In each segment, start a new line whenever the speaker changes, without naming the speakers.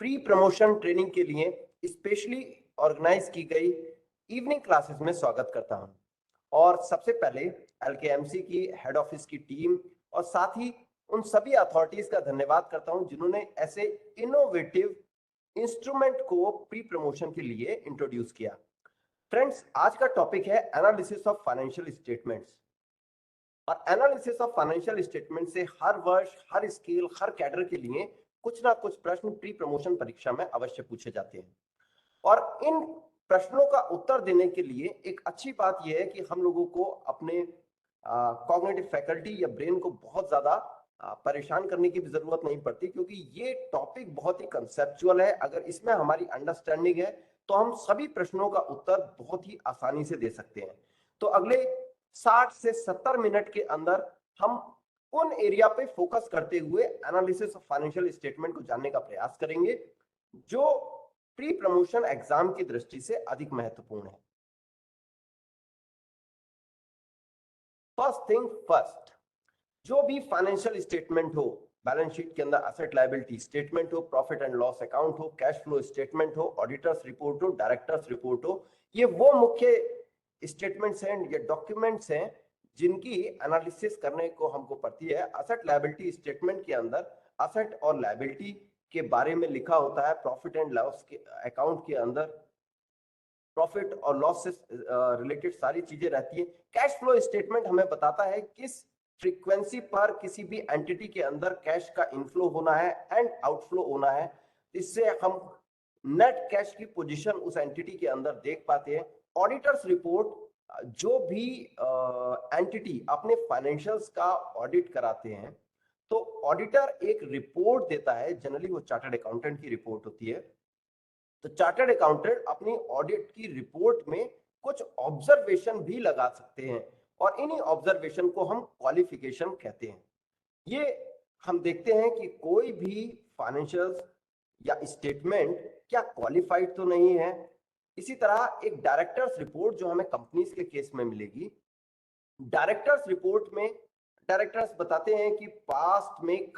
Pre promotion training के लिए specially organise की गई इवनिंग क्लासेस में स्वागत करता हूं। और सबसे पहले एलकेएमसी की हेड ऑफिस की टीम और साथ ही उन सभी अथॉरिटीज का धन्यवाद करता हूं जिन्होंने ऐसे इनोवेटिव इंस्ट्रूमेंट को प्री प्रमोशन के लिए इंट्रोड्यूस किया। फ्रेंड्स, आज का टॉपिक है एनालिसिस ऑफ फाइनेंशियल स्टेटमेंट्स। और एनालिसिस ऑफ फाइनेंशियल स्टेटमेंट से हर वर्ष, हर स्केल, हर कैडर के लिए कुछ ना कुछ प्रश्न प्री प्रमोशन परीक्षा में अवश्य पूछे जाते हैं। और इन प्रश्नों का उत्तर देने के लिए एक अच्छी बात यह है कि हम लोगों को अपने कॉग्निटिव फैकल्टी या ब्रेन को बहुत ज्यादा परेशान करने की भी जरूरत नहीं पड़ती, क्योंकि ये टॉपिक बहुत ही कंसेप्चुअल है। अगर इसमें हमारी अंडरस्टैंडिंग है तो हम सभी प्रश्नों का उत्तर बहुत ही आसानी से दे सकते हैं। तो अगले 60 से 70 मिनट के अंदर हम उन एरिया पे फोकस करते हुए एनालिसिस ऑफ फाइनेंशियल स्टेटमेंट को जानने का प्रयास करेंगे जो प्री प्रमोशन एग्जाम की दृष्टि से अधिक महत्वपूर्ण है। फर्स्ट थिंग फर्स्ट, जो भी फाइनेंशियल स्टेटमेंट हो, बैलेंस शीट के अंदर एसेट लायबिलिटी स्टेटमेंट हो, प्रॉफिट एंड लॉस अकाउंट हो, कैश फ्लो स्टेटमेंट हो, ऑडिटर्स रिपोर्ट हो, डायरेक्टर्स रिपोर्ट हो, ये वो मुख्य स्टेटमेंट्स हैं या डॉक्यूमेंट्स हैं जिनकी एनालिसिस करने को हमको पड़ती है। एसेट लायबिलिटी स्टेटमेंट के अंदर एसेट और लायबिलिटी के बारे में लिखा होता है। प्रॉफिट एंड लॉस के अकाउंट के अंदर प्रॉफिट और लॉस से रिलेटेड सारी चीजें रहती है। कैश फ्लो स्टेटमेंट हमें बताता है किस फ्रीक्वेंसी पर किसी भी एंटिटी के अंदर कैश का इनफ्लो होना है एंड आउटफ्लो होना है। इससे हम नेट कैश की पोजीशन उस एंटिटी के अंदर देख पाते हैं। ऑडिटर्स रिपोर्ट, जो भी एंटिटी अपने फाइनेंशियल्स का ऑडिट कराते हैं तो ऑडिटर एक रिपोर्ट देता है। जनरली वो चार्टर्ड अकाउंटेंट की रिपोर्ट होती है। तो चार्टर्ड अकाउंटेंट अपनी ऑडिट की रिपोर्ट में कुछ ऑब्जर्वेशन भी लगा सकते हैं और इन्हीं ऑब्जर्वेशन को हम क्वालिफिकेशन कहते हैं। ये हम देखते हैं कि कोई भी फाइनेंशियल या स्टेटमेंट क्या क्वालिफाइड तो नहीं है। इसी तरह एक डायरेक्टर्स रिपोर्ट जो हमें कंपनीज के केस में मिलेगी, डायरेक्टर्स रिपोर्ट में डायरेक्टर्स बताते हैं कि पास्ट में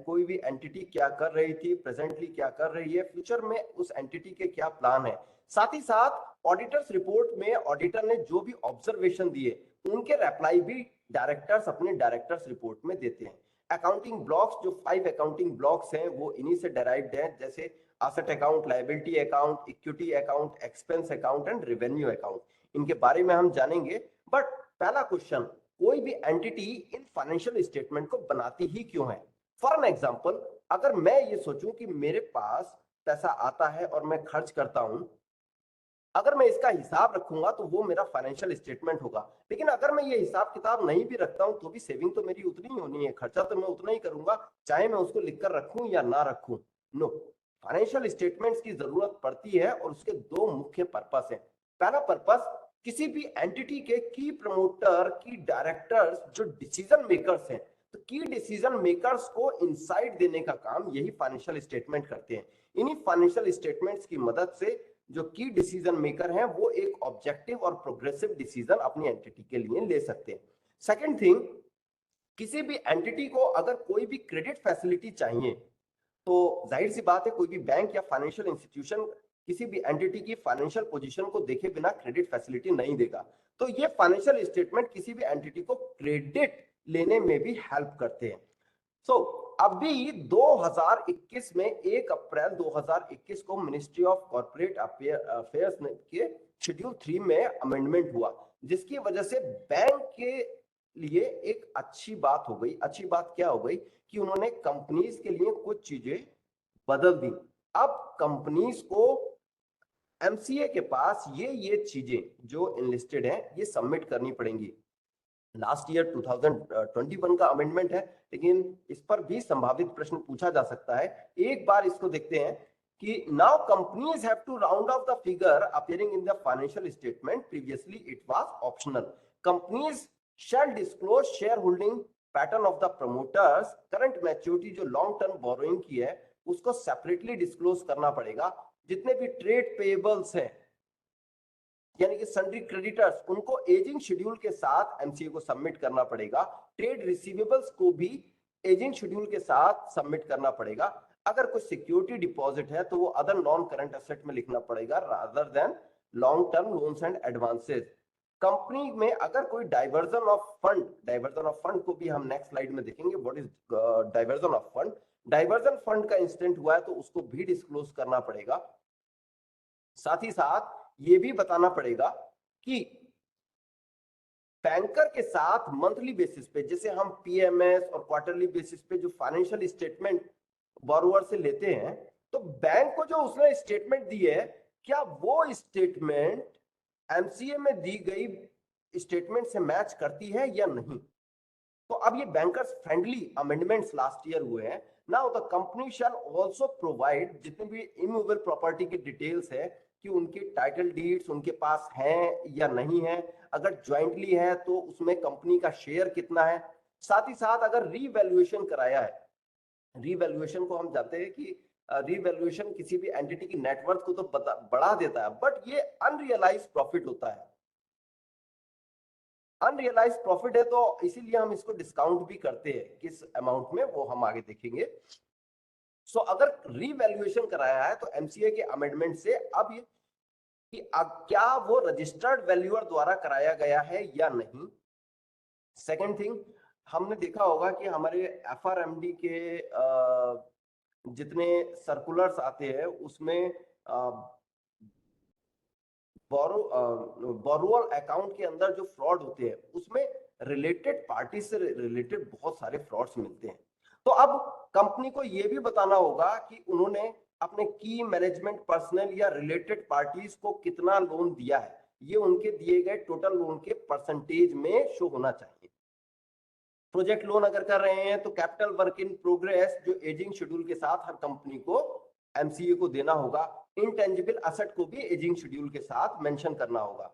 कोई भी एंटिटी क्या कर रही थी, प्रेजेंटली क्या कर रही है, फ्यूचर में उस एंटिटी के क्या प्लान है। साथ ही साथ ऑडिटर्स रिपोर्ट में ऑडिटर ने जो भी ऑब्जर्वेशन दिए उनके रिप्लाई भी डायरेक्टर्स अपने डायरेक्टर्स रिपोर्ट में देते हैं। अकाउंटिंग ब्लॉक्स, जो 5 अकाउंटिंग ब्लॉक्स हैं वो इन्हीं से डेराइव्ड हैं, जैसे asset account, liability account, equity account, expense account and revenue account. इनके बारे में हम जानेंगे। बट पहला क्वेश्चन, कोई भी एंटिटी इन फाइनेंशियल स्टेटमेंट को बनाती ही क्यों है? फॉर एन एग्जांपल, अगर मैं ये सोचूं कि मेरे पास पैसा आता है और मैं खर्च करता हूं, अगर मैं इसका हिसाब रखूंगा तो वो मेरा फाइनेंशियल स्टेटमेंट होगा। लेकिन अगर मैं ये हिसाब किताब नहीं भी रखता हूं तो भी सेविंग तो मेरी उतनी ही होनी है, खर्चा तो मैं उतना ही करूंगा, चाहे मैं उसको लिखकर रखूं या ना रखूं। नो, फाइनेंशियल स्टेटमेंट्स की जरूरत पड़ती है और उसके दो मुख्य पर्पस हैं। पहला पर्पस, किसी भी एंटिटी के की प्रमोटर, की डायरेक्टर्स जो डिसीजन मेकर्स हैं, तो की डिसीजन मेकर्स को इंसाइट देने का काम यही फाइनेंशियल स्टेटमेंट करते हैं। इन्हीं फाइनेंशियल स्टेटमेंट्स की मदद से जो की डिसीजन मेकर हैं वो एक ऑब्जेक्टिव और प्रोग्रेसिव डिसीजन अपनी एंटिटी के लिए ले सकते हैं। सेकंड थिंग, किसी भी एंटिटी को अगर कोई भी क्रेडिट फैसिलिटी चाहिए तो जाहिर सी बात है कोई भी बैंक या फाइनेंशियल इंस्टीट्यूशन किसी भी एंटिटी की फाइनेंशियल पोजीशन को देखे बिना क्रेडिट फैसिलिटी नहीं देगा। तो ये फाइनेंशियल स्टेटमेंट किसी भी एंटिटी को क्रेडिट लेने में भी हेल्प करते हैं। अभी 2021 में 1 अप्रैल 2021 को मिनिस्ट्री ऑफ कॉर्पोरेट अफेयर्स के शेड्यूल 3 में अमेंडमेंट हुआ, जिसकी वजह से बैंक के लिए एक अच्छी बात हो गई। अच्छी बात क्या हो गई कि उन्होंने कंपनीज के लिए कुछ चीजें बदल दी। अब कंपनीज को एमसीए के पास ये चीजें जो इनलिस्टेड हैं ये सबमिट करनी पड़ेंगी। लास्ट ईयर 2021 का अमेंडमेंट है, लेकिन इस पर भी संभावित प्रश्न पूछा जा सकता है। एक बार इसको देखते हैं कि now companies have to round off the figure appearing in the financial statement, previously it was optional. Companies shall disclose share holding pattern of the promoters, current maturity जो लॉन्ग टर्म बोरोइंग की है उसको separately disclose करना पड़ेगा। जितने भी trade payables हैं यानी कि सन्ड्री क्रेडिटर्स, उनको एजिंग शेड्यूल के साथ एमसीए को सबमिट करना पड़ेगा। ट्रेड रिसीवेबल्स को भी एजिंग शेड्यूल के साथ सबमिट करना पड़ेगा। अगर कोई सिक्योरिटी डिपॉजिट है तो वो अदर नॉन करंट एसेट में लिखना पड़ेगा rather than long term loans and advances. Company में अगर कोई डाइवर्जन ऑफ फंड को भी हम नेक्स्ट स्लाइड में देखेंगे what is diversion of fund. Diversion fund का इंसिडेंट हुआ है तो उसको भी डिस्क्लोज करना पड़ेगा। साथ ही साथ ये भी बताना पड़ेगा कि बैंकर के साथ मंथली बेसिस पे, जैसे हम पीएमएस और क्वार्टरली बेसिस पे जो फाइनेंशियल स्टेटमेंट बोरोवर से लेते हैं, तो बैंक को जो उसने स्टेटमेंट दी है, क्या वो स्टेटमेंट एमसीए में दी गई स्टेटमेंट से मैच करती है या नहीं। तो अब ये bankers friendly amendments last year हुए हैं। Now the company shall also provide जितने भी इमूवेबल प्रॉपर्टी की डिटेल्स है कि उनके टाइटल डीड्स उनके पास हैं या नहीं है, अगर ज्वाइंटली है तो उसमें कंपनी का शेयर कितना है। साथ ही साथ अगर रीवैल्यूएशन कराया है, रीवैल्यूएशन को हम जानते हैं कि रीवैल्यूएशन किसी भी एंटिटी की नेटवर्थ को तो बढ़ा देता है, बट ये अनरियलाइज प्रॉफिट होता है। अनरियलाइज प्रॉफिट है तो इसीलिए हम इसको डिस्काउंट भी करते हैं, किस अमाउंट में वो हम आगे देखेंगे। सो अगर रीवैल्यूएशन कराया है तो एमसीए के अमेंडमेंट से अब ये कि क्या वो रजिस्टर्ड वैल्यूअर द्वारा कराया गया है या नहीं। सेकंड थिंग, हमने देखा होगा कि हमारे एफआरएमडी के जितने सर्कुलर्स आते हैं उसमें बोरोअर अकाउंट के अंदर जो फ्रॉड होते हैं उसमें रिलेटेड पार्टी से रिलेटेड बहुत सारे फ्रॉड्स मिलते हैं। तो अब कंपनी को यह भी बताना होगा कि उन्होंने अपने की मैनेजमेंट पर्सनल या रिलेटेड पार्टीज को कितना लोन दिया है, ये उनके दिए गए टोटल लोन के परसेंटेज में शो होना चाहिए। प्रोजेक्ट लोन अगर कर रहे हैं तो कैपिटल वर्क इन प्रोग्रेस जो एजिंग शेड्यूल के साथ हर कंपनी को एमसीए को देना होगा। इनटेंजिबल एसेट को भी एजिंग शेड्यूल के साथ मेंशन करना होगा।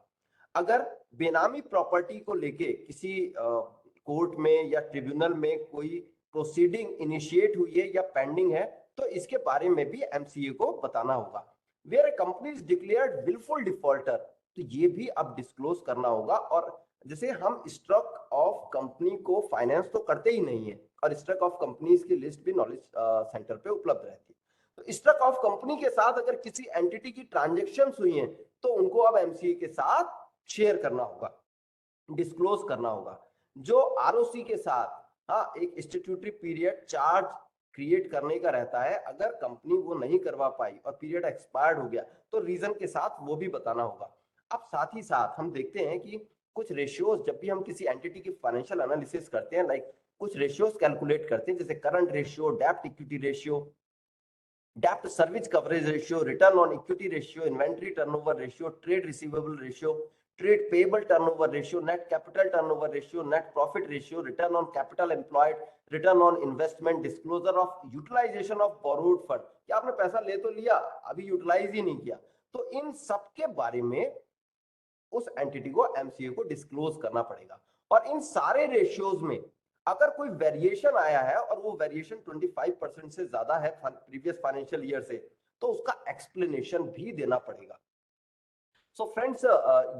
अगर बेनामी प्रॉपर्टी को लेके किसी कोर्ट में या ट्रिब्यूनल में कोई प्रोसीडिंग इनिशिएट हुई है या पेंडिंग है तो इसके बारे में भी एमसीए को बताना होगा। Where company is declared wilful defaulter, तो ये भी अब डिस्क्लोज करना होगा। और जैसे हम स्टॉक ऑफ कंपनी को फाइनेंस तो करते ही नहीं है और स्टॉक ऑफ कंपनीज की लिस्ट भी नॉलेज सेंटर पे उपलब्ध रहती है। तो स्टॉक ऑफ कंपनी के साथ अगर किसी एंटिटी की ट्रांजेक्शन हुई हैं तो उनको अब एमसीए के साथ शेयर करना होगा, डिस्क्लोज करना होगा। जो आरओसी के साथ हाँ एक स्टैट्यूटरी पीरियड चार्ज क्रिएट करने का रहता है, अगर कंपनी वो नहीं करवा पाई और पीरियड एक्सपायर्ड हो गया तो रीजन के साथ वो भी बताना होगा। अब साथ ही साथ हम देखते हैं कि कुछ रेशियोज जब भी हम किसी एंटिटी की फाइनेंशियल एनालिसिस करते हैं, लाइक कुछ रेशियोज कैलकुलेट करते हैं जैसे करंट रेशियो, डेब्ट इक्विटी रेशियो, डेब्ट service coverage ratio, return on equity ratio, inventory turnover ratio, trade receivable ratio, trade payable turnover ratio, net capital turnover ratio, net profit ratio, return on capital employed, return on investment, disclosure of utilisation of borrowed fund, क्या आपने पैसा ले तो लिया अभी utilise ही नहीं किया। तो इन सब के बारे में उस एंटिटी को एमसीए को डिस्क्लोज करना पड़ेगा। और इन सारे रेशियोज में अगर कोई वेरिएशन आया है और वो वेरिएशन 25% से ज्यादा है प्रीवियस फाइनेंशियल ईयर से, तो उसका एक्सप्लेनेशन भी देना पड़ेगा। सो फ्रेंड्स,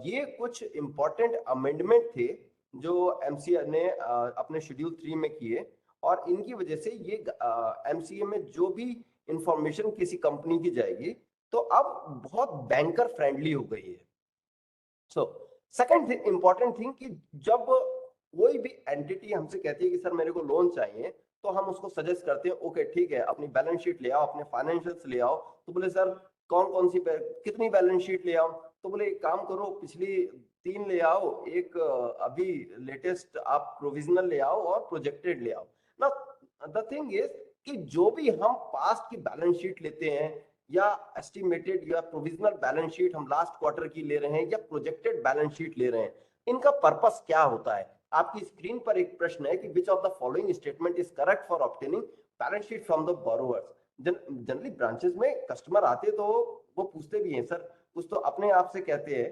ये कुछ इंपॉर्टेंट अमेंडमेंट थे जो एमसीए ने अपने शेड्यूल 3 में किए, और इनकी वजह से ये एमसीए में जो भी इंफॉर्मेशन किसी कंपनी की जाएगी तो अब बहुत बैंकर फ्रेंडली हो गई है। सो सेकंड इंपॉर्टेंट थिंग कि जब कोई भी एंटिटी हमसे कहती है कि सर मेरे को लोन चाहिए, तो हम उसको सजेस्ट करते हैं ओके ठीक है अपनी बैलेंस शीट ले आओ, अपने फाइनेंशियल्स ले आओ। तो बोले सर कौन कौन सी कितनी बैलेंस शीट ले आओ, तो बोले एक काम करो पिछली 3 ले आओ, एक अभी लेटेस्ट आप प्रोविजनल ले आओ और प्रोजेक्टेड ले आओ ना। द थिंग इज कि जो भी हम पास्ट की बैलेंस शीट लेते हैं या एस्टिमेटेड या प्रोविजनल बैलेंस शीट हम लास्ट क्वार्टर की ले रहे हैं या प्रोजेक्टेड बैलेंस शीट ले रहे हैं, इनका पर्पस क्या होता है। आपकी स्क्रीन पर एक प्रश्न है कि which of the following statement is correct for obtaining balance sheet from the borrowers. Generally branches में कस्टमर आते तो वो पूछते भी हैं सर, कुछ तो अपने आप से कहते हैं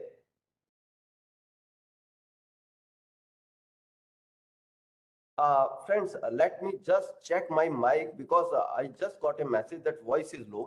friends, let me just check my mic because I just got a message that voice is low.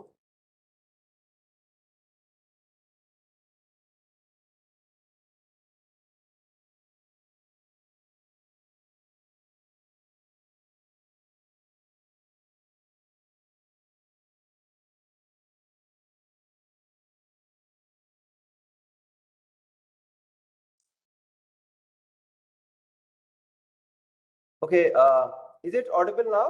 Okay, is it audible now?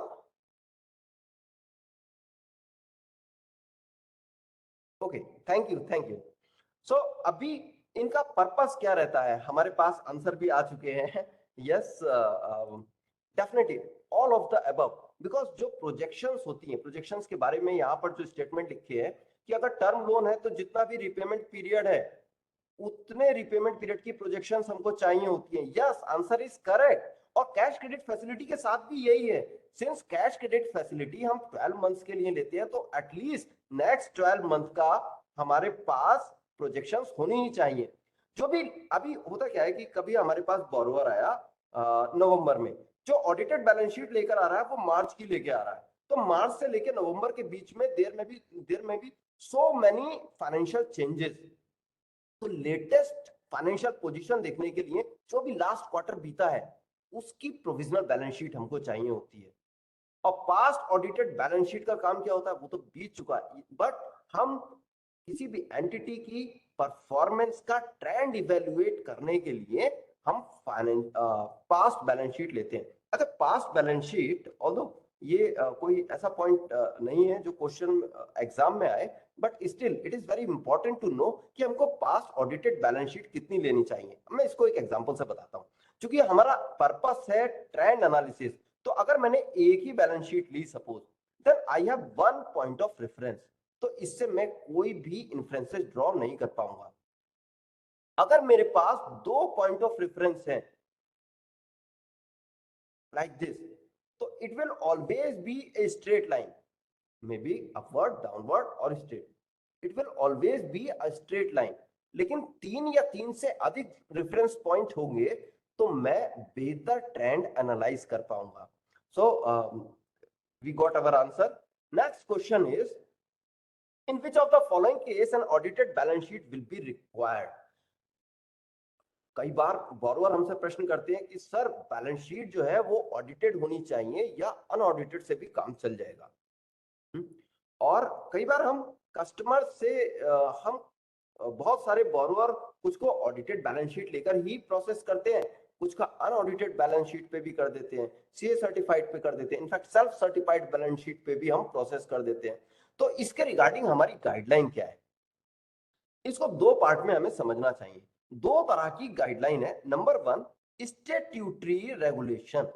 Okay, thank you, thank you. So अभी इनका पर्पस क्या रहता है, हमारे पास आंसर भी आ चुके हैं. Yes, definitely all of the above. Because जो प्रोजेक्शंस होती हैं, प्रोजेक्शंस के बारे में यहाँ पर जो स्टेटमेंट लिखी है कि अगर टर्म लोन है तो जितना भी रिपेमेंट पीरियड है उतने रिपेमेंट पीरियड की प्रोजेक्शंस हमको चाहिए होती है. Yes, answer is correct. और कैश क्रेडिट फैसिलिटी के साथ भी यही है. सिंस कैश क्रेडिट फैसिलिटी हम 12 मंथ्स के लिए लेते हैं तो एटलीस्ट नेक्स्ट 12 मंथ का हमारे पास प्रोजेक्शंस होनी ही चाहिए. जो भी अभी होता क्या है कि कभी हमारे पास बोरोवर आया नवंबर में, जो ऑडिटेड बैलेंस शीट लेकर आ रहा है वो मार्च की लेके आ रहा है. तो मार्च से लेकर नवंबर के बीच में देर में भी सो मेनी फाइनेंशियल चेंजेस. तो लेटेस्ट फाइनेंशियल पोजीशन देखने के लिए जो भी लास्ट क्वार्टर बीता है उसकी प्रोविजनल बैलेंस शीट हमको चाहिए होती है. और पास्ट ऑडिटेड बैलेंस शीट का काम क्या होता है वो तो बीत चुका है, बट हम किसी भी एंटिटी की परफॉर्मेंस का ट्रेंड इवेल्युएट करने के लिए हम पास्ट बैलेंस शीट लेते हैं. अच्छा, पास्ट बैलेंस शीट ऑल्दो ये कोई ऐसा पॉइंट नहीं है जो क्वेश्चन एग्जाम में आए, but still it is very important to know कि हमको पास्ट ऑडिटेड बैलेंस शीट कितनी लेनी चाहिए. मैं इसको एक एग्जांपल से बताता हूं. क्योंकि हमारा पर्पस है ट्रेंड एनालिसिस, तो अगर मैंने एक ही बैलेंस शीट ली suppose, then I have one point of reference. तो इससे मैं कोई भी इन्फ्रेंसेस ड्रॉ नहीं कर पाऊंगा. अगर मेरे पास दो पॉइंट ऑफ रेफरेंस हैं like this, so it will always be a straight line, maybe upward, downward or straight. It will always be a straight line. लेकिन तीन या तीन से अधिक रेफरेंस पॉइंट होंगे तो मैं बेहतर ट्रेंड एनालाइज कर पाऊंगा. सो we got our answer. Next question is, in which of the following case an audited balance sheet will be required? कई बार बोरोवर हमसे प्रश्न करते हैं कि सर बैलेंस शीट जो है वो ऑडिटेड होनी चाहिए या अनऑडिटेड से भी काम चल जाएगा. और कई बार हम कस्टमर से हम बहुत सारे बोरोवर कुछ को ऑडिटेड बैलेंस शीट लेकर ही प्रोसेस करते हैं, कुछ का अनऑडिटेड बैलेंस शीट पे भी कर देते हैं, सीए सर्टिफाइड पे कर देते हैं, in fact self certified balance sheet पे भी हम प्रोसेस कर देते हैं. तो इसके रिगार्डिंग हमारी गाइडलाइन क्या है, इसको दो पार्ट में हमें समझना चाहिए. दो तरह की गाइडलाइन है. Number one, statutory regulation.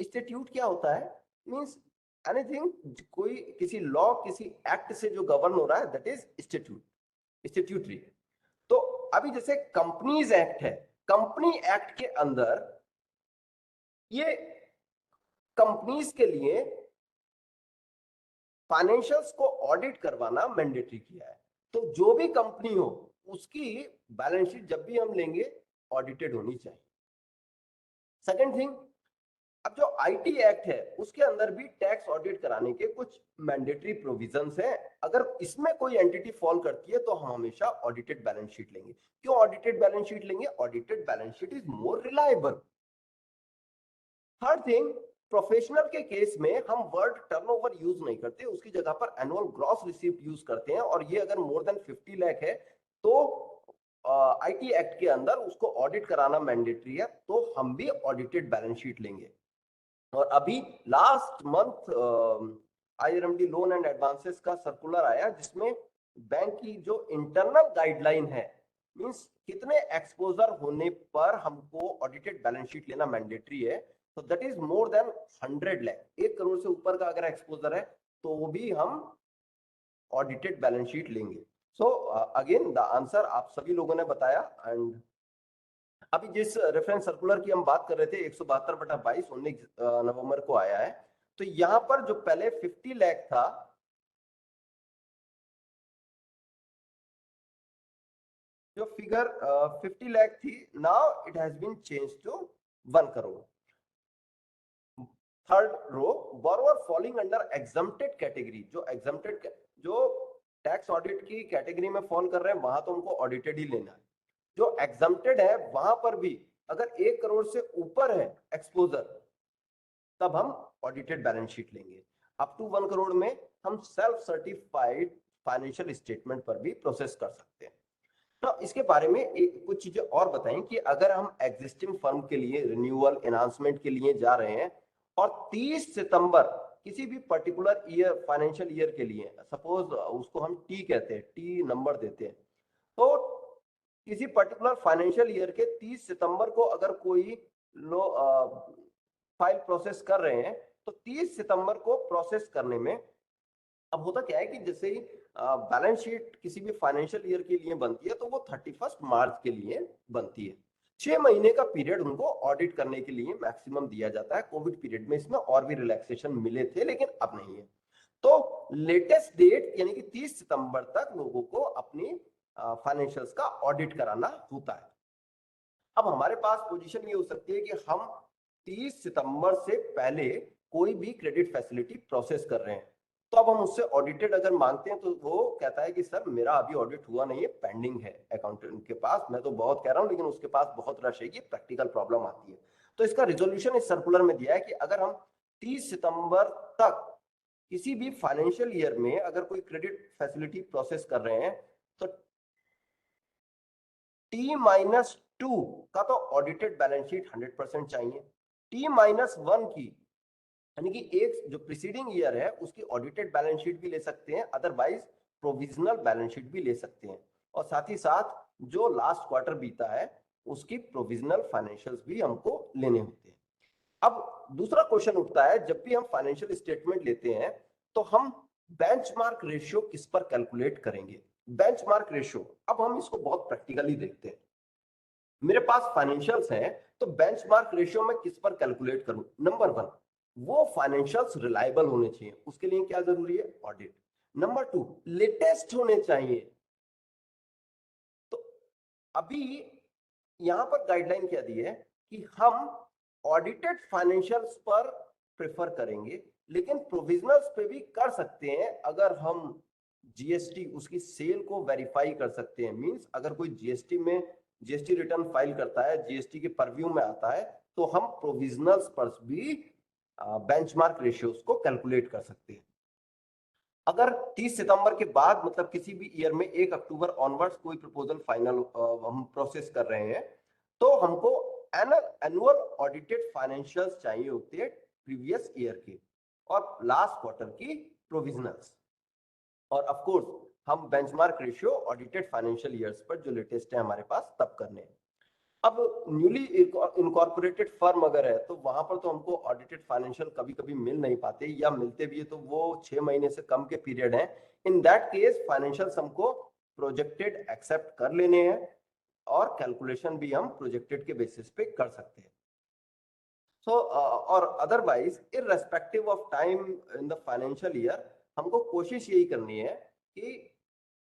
Statute क्या होता है? मींस एनीथिंग, कोई किसी लॉ किसी एक्ट से जो गवर्न हो रहा है, दैट इज स्टैट्यूट, स्टैट्यूटरी. तो अभी जैसे कंपनीज एक्ट है, कंपनी एक्ट के अंदर ये कंपनीज के लिए फाइनेंशियल्स को ऑडिट करवाना मैंडेटरी किया है. तो जो भी कंपनी हो उसकी बैलेंस शीट जब भी हम लेंगे ऑडिटेड होनी चाहिए. सेकंड थिंग, अब जो आईटी एक्ट है उसके अंदर भी टैक्स ऑडिट कराने के कुछ मैंडेटरी प्रोविजंस हैं. अगर इसमें कोई एंटिटी फॉल करती है तो हम हमेशा ऑडिटेड बैलेंस शीट लेंगे. क्यों ऑडिटेड बैलेंस शीट लेंगे? Audited balance sheet is more reliable. Third thing, professional के केस में हम वर्ड टर्नओवर यूज नहीं करते, उसकी जगह पर एनुअल ग्रॉस रिसीप्ट यूज करते हैं. और ये अगर मोर देन 50 लाख है तो आईटी एक्ट के अंदर उसको ऑडिट कराना मैंडेटरी है, तो हम भी ऑडिटेड बैलेंस शीट लेंगे. और अभी last month IRMD loan and advances का सर्कुलर आया जिसमें बैंक की जो इंटरनल गाइडलाइन है, मींस कितने एक्सपोजर होने पर हमको ऑडिटेड बैलेंस शीट लेना मैंडेटरी है, तो that is more than 100 lakh. 1 crore से ऊपर का अगर एक्सपोजर है तो वो भी हम ऑडिटेड बैलेंस शीट लेंगे. सो अगेन द आंसर आप सभी लोगों ने बताया. एंड अभी जिस रेफरेंस सर्कुलर की हम बात कर रहे थे 172/22 19 नवंबर को आया है, तो यहां पर जो पहले 50 लाख था, जो फिगर 50 लाख थी, now it has been change to 1 crore. Third row, borrower falling under exempted category. जो एग्जम्प्टेड, जो टैक्स ऑडिट की कैटेगरी में फॉल कर रहे हैं वहां तो उनको ऑडिटेड ही लेना है. जो एग्जम्प्टेड है वहां पर भी अगर 1 करोड़ से ऊपर है एक्सपोजर तब हम ऑडिटेड बैलेंस शीट लेंगे. अप टू 1 करोड़ में हम सेल्फ सर्टिफाइड फाइनेंशियल स्टेटमेंट पर भी प्रोसेस कर सकते हैं. तो इसके बारे में कुछ चीजें और बताएं कि अगर हम एग्जिस्टिंग फर्म के लिए रिन्यूअल एनहांसमेंट के लिए जा रहे हैं और 30 सितंबर किसी भी पर्टिकुलर ईयर फाइनेंशियल ईयर के लिए, सपोज उसको हम टी कहते हैं, टी नंबर देते हैं, तो किसी पर्टिकुलर फाइनेंशियल ईयर के 30 सितंबर को अगर कोई लो फाइल प्रोसेस कर रहे हैं, तो 30 सितंबर को प्रोसेस करने में अब होता क्या है कि जैसे ही बैलेंस शीट किसी भी फाइनेंशियल ईयर के लिए बनती है तो वो 31 मार्च के लिए बनती है। 6 महीने का पीरियड उनको ऑडिट करने के लिए मैक्सिमम दिया जाता है। कोविड पीरियड में इसमें और भी रिलैक्सेशन मिले थे, लेकिन अब नहीं है। तो लेटेस्ट डेट यानी कि 30 सितंबर तक लोगों को अपनी फाइनेंशियल्स का ऑडिट कराना होता है। अब हमारे पास पोजीशन ये हो सकती है कि हम 30 सितंबर से पहले कोई भी क्रेडिट फैसिलिटी प्रोसेस कर रहे हैं, तो अब हम उससे ऑडिटेड अगर मांगते हैं तो वो कहता है कि सर मेरा अभी ऑडिट हुआ नहीं है, पेंडिंग है अकाउंटेंट के पास। मैं तो बहुत कह रहा हूं लेकिन उसके पास बहुत रश है कि प्रैक्टिकल प्रॉब्लम आती है। तो इसका रिजोल्यूशन इस सर्कुलर में दिया है कि अगर हम 30 सितंबर तक किसी भी फाइनेंशियल ईयर में अगर कोई क्रेडिट फैसिलिटी प्रोसेस कर रहे हैं तो T-2 का तो ऑडिटेड बैलेंस शीट 100% चाहिए। T-1 की यानी कि एक जो प्रीसीडिंग ईयर है उसकी ऑडिटेड बैलेंस शीट भी ले सकते हैं, अदरवाइज प्रोविजनल बैलेंस शीट भी ले सकते हैं, और साथ ही साथ जो लास्ट क्वार्टर बीता है उसकी प्रोविजनल फाइनेंशियल्स भी हमको लेने होते हैं। अब दूसरा क्वेश्चन उठता है, जब भी हम फाइनेंशियल स्टेटमेंट लेते हैं तो हम बेंचमार्क रेशियो किस पर कैलकुलेट करेंगे। बेंचमार्क रेशियो, अब हम इसको बहुत प्रैक्टिकली देखते हैं। मेरे पास फाइनेंशियल्स हैं तो बेंचमार्क रेशियो में किस पर कैलकुलेट करूं। नंबर 1, वो फाइनेंशियल्स रिलायबल होने चाहिए। उसके लिए क्या जरूरी है? ऑडिट। नंबर 2, लेटेस्ट होने चाहिए। तो अभी यहां पर गाइडलाइन क्या दी है कि हम ऑडिटेड फाइनेंशियल्स पर प्रेफर करेंगे, लेकिन प्रोविजनल्स पे भी कर सकते हैं अगर हम जीएसटी उसकी सेल को वेरीफाई कर सकते हैं। मींस अगर कोई जीएसटी रिटर्न फाइल करता है, जीएसटी के परव्यू में आता है, तो हम प्रोविजनल्स पर भी बेंचमार्क रेशियोज को कैलकुलेट कर सकते हैं। अगर 30 सितंबर के बाद मतलब किसी भी ईयर में 1 अक्टूबर ऑनवर्ड्स कोई प्रपोजल फाइनल हम प्रोसेस कर रहे हैं, तो हमको एनुअल ऑडिटेड फाइनेंशियल्स चाहिए होते हैं प्रीवियस ईयर के और लास्ट क्वार्टर की प्रोविजनल्स, और ऑफ कोर्स हम benchmark ratio audited financial years पर जो लेटेस्ट है हमारे पास तब करने हैं। अब न्यूली इनकॉर्पोरेटेड फर्म अगर है तो वहां पर तो हमको ऑडिटेड फाइनेंशियल कभी कभी मिल नहीं पाते, या मिलते भी है तो वो 6 महीने से कम के पीरियड है। इन दैट केस फाइनेंशियल्स हमको प्रोजेक्टेड एक्सेप्ट कर लेने हैं और कैलकुलेशन भी हम प्रोजेक्टेड के बेसिस पे कर सकते हैं। सो और otherwise irrespective of time in the financial year हमको कोशिश यही करनी है कि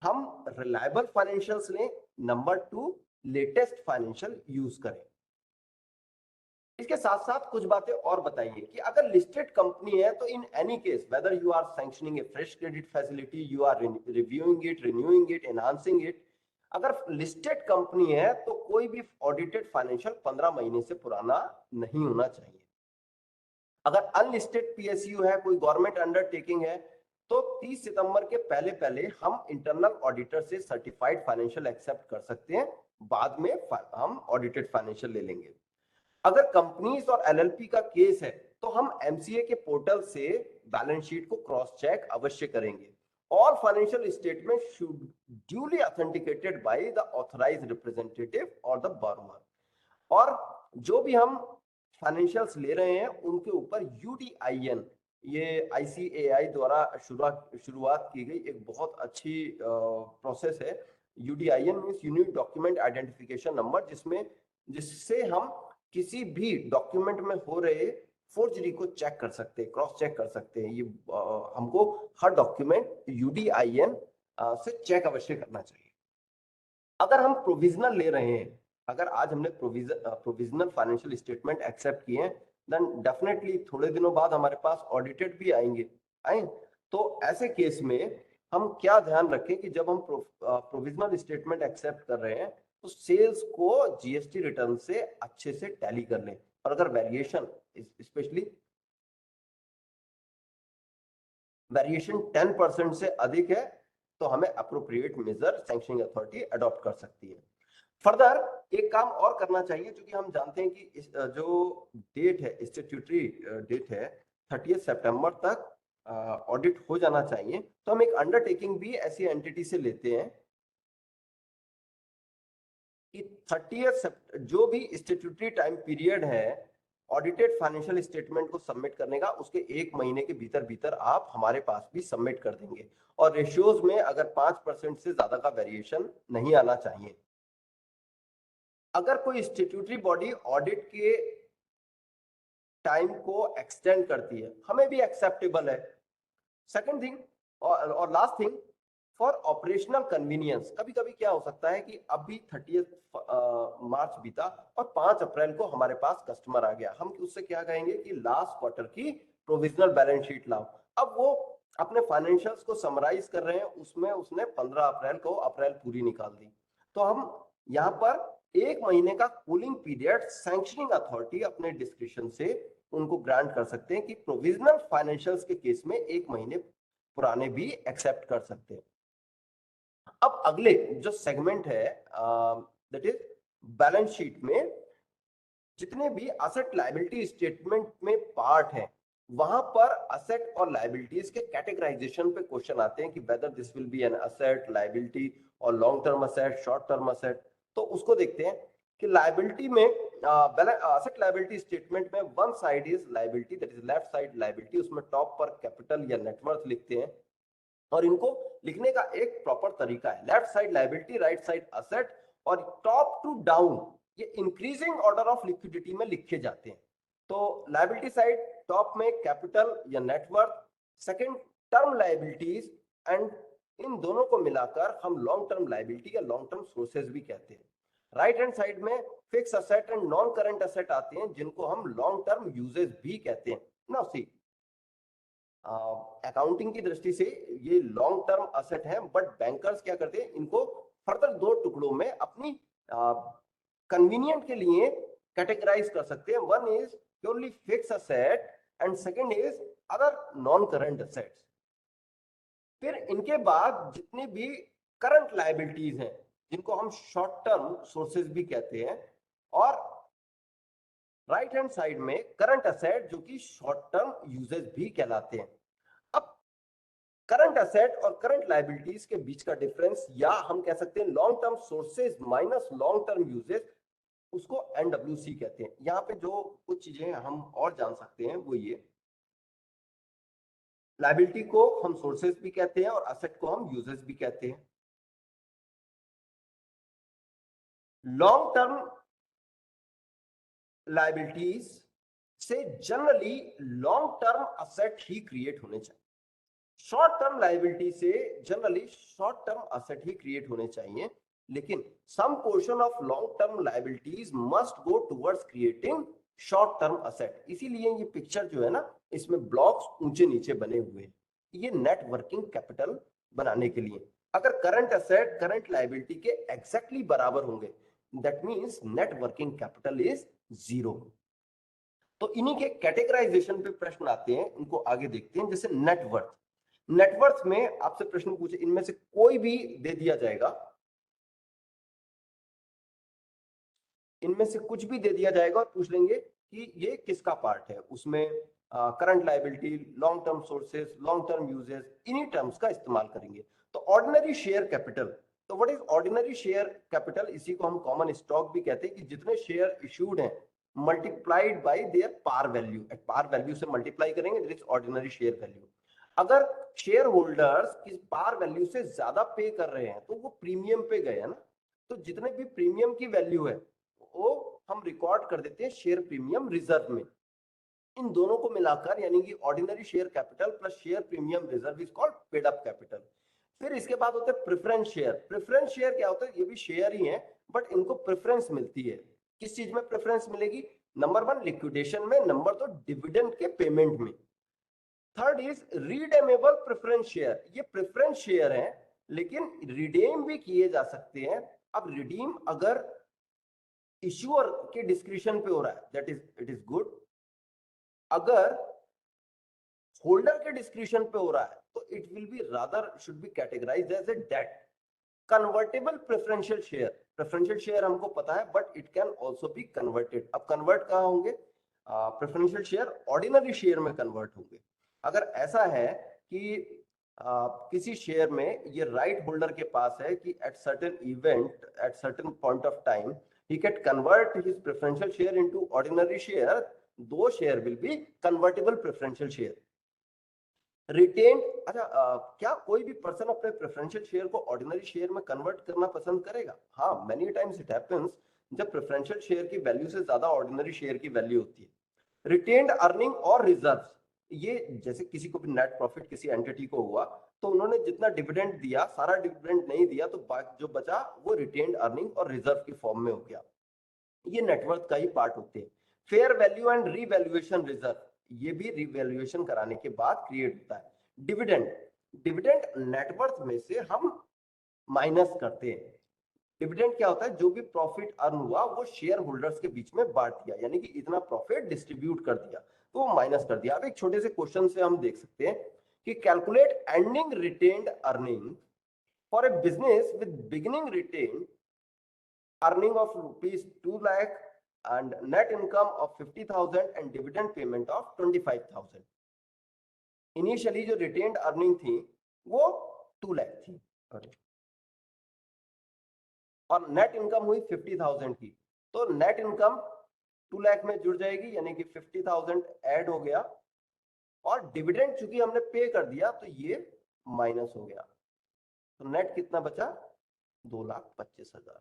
हम रिलायबल फाइनेंशियल्स लें। नंबर 2, लेटेस्ट फाइनेंशियल यूज करें। इसके साथ साथ कुछ बातें और बताइए कि अगर लिस्टेड कंपनी है तो in any case whether you are sanctioning a fresh credit facility, you are reviewing it, renewing it, enhancing it, अगर लिस्टेड कंपनी है तो कोई भी ऑडिटेड फाइनेंशियल 15 महीने से पुराना नहीं होना चाहिए। अगर अनलिस्टेड पीएसयू है, कोई गवर्नमेंट अंडरटेकिंग है, तो 30 सितंबर के पहले पहले हम इंटरनल ऑडिटर से सर्टिफाइड फाइनेंशियल एक्सेप्ट कर सकते हैं, बाद में हम ऑडिटेड फाइनेंशियल ले लेंगे। अगर कंपनीज और एलएलपी का केस है तो हम एमसीए के पोर्टल से बैलेंस शीट को क्रॉस चेक अवश्य करेंगे। All financial statement should duly authenticated by the authorised representative और द बॉरोवर। और जो भी हम फाइनेंशियल्स ले रहे हैं उनके ऊपर यूडीआईएन, ये आईसीएआई द्वारा शुरुआत की गई एक बहुत अच्छी प्रोसेस है। UDIN means unique document identification number, जिससे हम किसी भी डॉक्यूमेंट में हो रहे फोर्जरी को चेक कर सकते हैं, क्रॉस चेक कर सकते हैं। ये हमको हर डॉक्यूमेंट यूडीआईएन से चेक अवश्य करना चाहिए। अगर हम प्रोविजनल ले रहे हैं, अगर आज हमने प्रोविजनल फाइनेंशियल स्टेटमेंट एक्सेप्ट किए हैं, देन डेफिनेटली थोड़े दिनों बाद हमारे पास ऑडिटेड भी आए। तो ऐसे केस में हम क्या ध्यान रखें कि जब हम प्रोविजनल स्टेटमेंट एक्सेप्ट कर रहे हैं तो सेल्स को जीएसटी रिटर्न से अच्छे से टैली कर लें, और अगर वेरिएशन स्पेशली वेरिएशन 10% से अधिक है तो हमें appropriate measure sanctioning authority adopt कर सकती है। फर्दर एक काम और करना चाहिए, क्योंकि हम जानते हैं कि जो डेट है, स्टैट्यूटरी डेट है 30 सितंबर तक ऑडिट हो जाना चाहिए। तो हम एक अंडरटेकिंग भी ऐसी एंटिटी से लेते हैं कि 30 जो भी स्टैट्यूटरी टाइम पीरियड है ऑडिटेड फाइनेंशियल स्टेटमेंट को सबमिट करने का, उसके 1 महीने के भीतर भीतर आप हमारे पास भी सबमिट कर देंगे, और रेशियोज में अगर 5% से ज्यादा का वेरिएशन नहीं आना चाहिए। अगर कोई स्टैट्यूटरी बॉडी ऑडिट के टाइम को एक्सटेंड करती है, हमें भी एक्सेप्टेबल है। सेकंड थिंग और last thing, for operational convenience, कभी कभी क्या हो सकता है कि अभी 30 मार्च बीता और 5 अप्रैल को हमारे पास कस्टमर आ गया, हम उससे क्या कहेंगे कि लास्ट क्वार्टर की प्रोविजनल बैलेंस शीट लाओ। अब वो अपने फाइनेंशियल्स को समराइज कर रहे हैं, उसमें उसने 15 अप्रैल को अप्रैल पूरी निकाल दी। तो हम यहाँ पर 1 महीने का कूलिंग पीरियड सैंक्शनिंग अथॉरिटी अपने डिस्क्रिप्शन से उनको ग्रांट कर सकते हैं कि प्रोविजनल फाइनेंशियल्स के केस में 1 महीने पुराने भी एक्सेप्ट कर सकते हैं। अब अगले जो सेगमेंट है दैट इज बैलेंस शीट में जितने भी असेट लायबिलिटी स्टेटमेंट में पार्ट है, वहां पर असेट और लायबिलिटीज के कैटेगराइजेशन पे क्वेश्चन आते हैं कि whether this will be an asset, liability और long term asset, short term asset. तो उसको देखते हैं कि लायबिलिटी में असेट लायबिलिटी स्टेटमेंट में one side is liability, that is left side liability, उसमें टॉप पर कैपिटल या नेटवर्थ लिखते हैं, और इनको लिखने का एक प्रॉपर तरीका है, left side liability, right side asset, और टॉप टू डाउन ये इंक्रीजिंग ऑर्डर ऑफ लिक्विडिटी में लिखे जाते हैं। तो लायबिलिटी साइड टॉप में कैपिटल या net worth, second term liabilities, and in दोनों को मिलाकर हम लॉन्ग टर्म लायबिलिटी या लॉन्ग टर्म सोर्सेज भी कहते हैं। राइट हैंड साइड में fix asset and non current asset आते हैं, जिनको हम लॉन्ग टर्म यूजेज भी कहते हैं। नाउ सी, अकाउंटिंग की दृष्टि से ये लॉन्ग टर्म असेट है, बट बैंकर्स क्या करते हैं, इनको फर्दर 2 टुकड़ों में अपनी कन्वीनियंट के लिए कैटेगराइज कर सकते हैं। One is purely fix asset and second is other non current assets. फिर इनके बाद जितनी भी करंट लायबिलिटीज हैं, जिनको हम शॉर्ट टर्म सोर्सेज भी कहते हैं, और राइट हैंड साइड में करंट असेट जो कि शॉर्ट टर्म यूजेज भी कहलाते हैं। अब करंट असेट और करंट लायबिलिटीज के बीच का डिफरेंस, या हम कह सकते हैं long term sources minus long term usages, उसको एनडब्ल्यूसी कहते हैं। यहाँ पे जो कुछ चीजें हम और जान सकते हैं वो ये, लायबिलिटी को हम सोर्सेज भी कहते हैं और असेट को हम यूजेज भी कहते हैं। लॉन्ग टर्म लायबिलिटीज से जनरली लॉन्ग टर्म असेट ही क्रिएट होने चाहिए, शॉर्ट टर्म लायबिलिटी से जनरली शॉर्ट टर्म असेट ही क्रिएट होने चाहिए, लेकिन some portion of long term liabilities must go towards creating short term asset. इसीलिए ये पिक्चर जो है ना, इसमें ब्लॉक्स ऊंचे नीचे बने हुए हैं, ये नेट वर्किंग कैपिटल बनाने के लिए। अगर करंट असेट करंट लायबिलिटी के एग्जैक्टली बराबर होंगे, that means net working capital is 0। तो इन्हीं के कैटेगराइजेशन पे प्रश्न आते हैं, इनको आगे देखते हैं। जैसे नेटवर्थ, नेटवर्थ में आपसे प्रश्न पूछे, इनमें से कोई भी दे दिया जाएगा, इनमें से कुछ भी दे दिया जाएगा और पूछ लेंगे कि ये किसका पार्ट है, उसमें current liability, long term sources, long term uses, इन्हीं टर्म्स का इस्तेमाल करेंगे। तो ऑर्डिनरी शेयर कैपिटल, तो what is ordinary share capital, इसी को हम कॉमन स्टॉक भी कहते हैं, कि जितने शेयर इश्यूड हैं multiplied by their par value, at par value से मल्टीप्लाई करेंगे, that is ordinary share value. अगर शेयर होल्डर्स किस पार वैल्यू से ज्यादा पे कर रहे हैं तो वो प्रीमियम पे गए है ना, तो जितने भी प्रीमियम की वैल्यू है वो हम रिकॉर्ड कर देते हैं शेयर प्रीमियम रिजर्व में। इन दोनों को मिलाकर यानी कि ordinary share capital plus share premium reserve is called paid up capital. फिर इसके बाद होता है प्रेफरेंस शेयर। प्रेफरेंस शेयर क्या होता है, ये भी शेयर ही है बट इनको प्रेफरेंस मिलती है। किस चीज में प्रेफरेंस मिलेगी, नंबर 1 लिक्विडेशन में, नंबर 2 डिविडेंड के पेमेंट में। Third is redeemable preference share, ये प्रेफरेंस शेयर है लेकिन रिडीम भी किए जा सकते हैं। अब रिडीम अगर इश्यूअर के डिस्क्रिप्शन पे हो रहा है that is it is good, अगर होल्डर के डिस्क्रिप्शन पे हो रहा है तो it will be rather should be categorised as a debt. Convertible preferential share हमको पता है but it can also be converted. अब कन्वर्ट कहाँ होंगे? प्रेफरेंशियल शेयर ऑर्डिनरी शेयर में कन्वर्ट होंगे। अगर ऐसा है कि किसी शेयर में ये राइट होल्डर के पास है कि at certain event at certain point of time he can convert his preferential share into ordinary share, those share will be convertible preferential share। Written, अच्छा क्या कोई भी पर्सन अपने प्रेफरेंशियल शेयर को ऑर्डिनरी शेयर में कन्वर्ट करना पसंद करेगा? हाँ, मेनी टाइम्स इट हैपेंस जब प्रेफरेंशियल शेयर की वैल्यू से ज्यादा ऑर्डिनरी शेयर की वैल्यू होती है। रिटेन्ड अर्निंग और रिजर्व्स, ये जैसे किसी को भी नेट प्रॉफिट किसी एंटिटी को हुआ तो उन्होंने जितना डिविडेंड दिया, सारा डिविडेंड नहीं दिया तो जो बचा वो रिटेन्ड अर्निंग और रिजर्व की फॉर्म में हो गया। ये नेटवर्थ का ही पार्ट होते हैं। Fair value and revaluation reserve, ये भी रीवैल्यूएशन कराने के बाद क्रिएट होता है। डिविडेंड, डिविडेंड नेटवर्थ में से हम माइनस करते हैं। डिविडेंड क्या होता है? जो भी प्रॉफिट अर्न हुआ वो शेयर होल्डर्स के बीच में बांट दिया, यानी कि इतना प्रॉफिट डिस्ट्रीब्यूट कर दिया तो वो माइनस कर दिया। अब एक छोटे से क्वेश्चन से हम देख सकते हैं कि calculate ending retained earning for a business with beginning retained earning of rupees 2 lakh and net income of 50,000 and dividend payment of 25,000। Initially जो रिटेन्ड अर्निंग थी वो 2 लाख थी और नेट इनकम हुई 50,000 की, तो नेट इनकम 2 लाख में जुड़ जाएगी यानी कि 50,000 ऐड हो गया और डिविडेंड चूंकि हमने पे कर दिया तो ये माइनस हो गया, तो नेट कितना बचा? 2,25,000।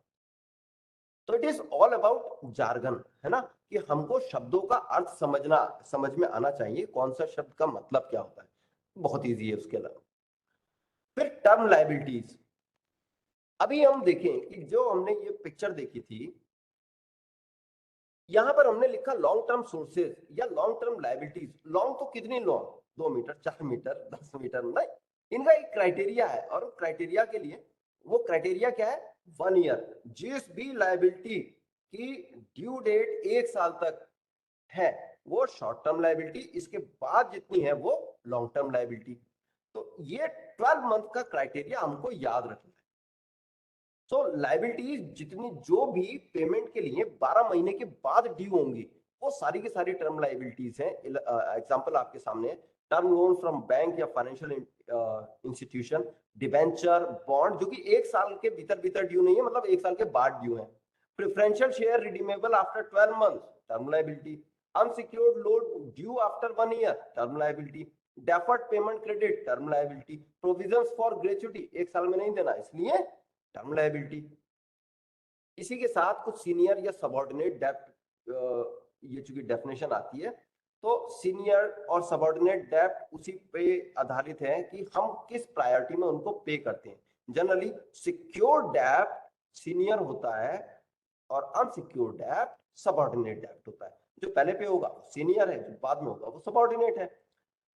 तो it is all about jargon, है ना, कि हमको शब्दों का अर्थ समझ में आना चाहिए, कौन सा शब्द का मतलब क्या होता है, बहुत इजी है। उसके अलावा फिर टर्म लायबिलिटीज, अभी हम देखें कि जो हमने ये पिक्चर देखी थी यहां पर हमने लिखा लॉन्ग टर्म सोर्सेज या लॉन्ग टर्म लायबिलिटीज। लॉन्ग तो कितनी लॉन्ग? 2 metre, 4 metre, 10 metre? नहीं, इनका एक क्राइटेरिया है और क्राइटेरिया के लिए वो क्राइटेरिया क्या है? 1 ईयर। जिस भी लायबिलिटी की ड्यू डेट 1 साल तक है वो शॉर्ट टर्म लायबिलिटी, इसके बाद जितनी है वो लॉन्ग टर्म लायबिलिटी। तो ये 12 मंथ का क्राइटेरिया हमको याद रखना है। सो लायबिलिटीज जितनी जो भी पेमेंट के लिए 12 महीने के बाद ड्यू होंगी वो सारी की सारी टर्म लायबिलिटीज हैं। एग्जांपल आपके सामने, टर्म लोन फ्रॉम बैंक या फाइनेंशियल इंस्टीट्यूशन, डिबेंचर, बॉन्ड जो कि 1 साल के भीतर ड्यू नहीं है, मतलब 1 साल के बाद ड्यू है। Preferential share redeemable after 12 month, term liability. Unsecured loan due after 1 year, term liability. Deferred payment credit, term liability. Provisions for gratuity, 1 साल में नहीं देना इसलिए टर्म लायबिलिटी। इसी के साथ कुछ सीनियर या सबऑर्डिनेट डेब्ट, ये चूंकि डेफिनेशन आती है तो सीनियर और सबऑर्डिनेट डेब्ट उसी पे आधारित है कि हम किस प्रायोरिटी में उनको पे करते हैं। जनरली सिक्योर्ड डेब्ट सीनियर होता है और अनसिक्योर्ड डेब्ट सबऑर्डिनेट डेब्ट होता है। जो पहले पे होगा सीनियर है, जो बाद में होगा वो सबऑर्डिनेट है।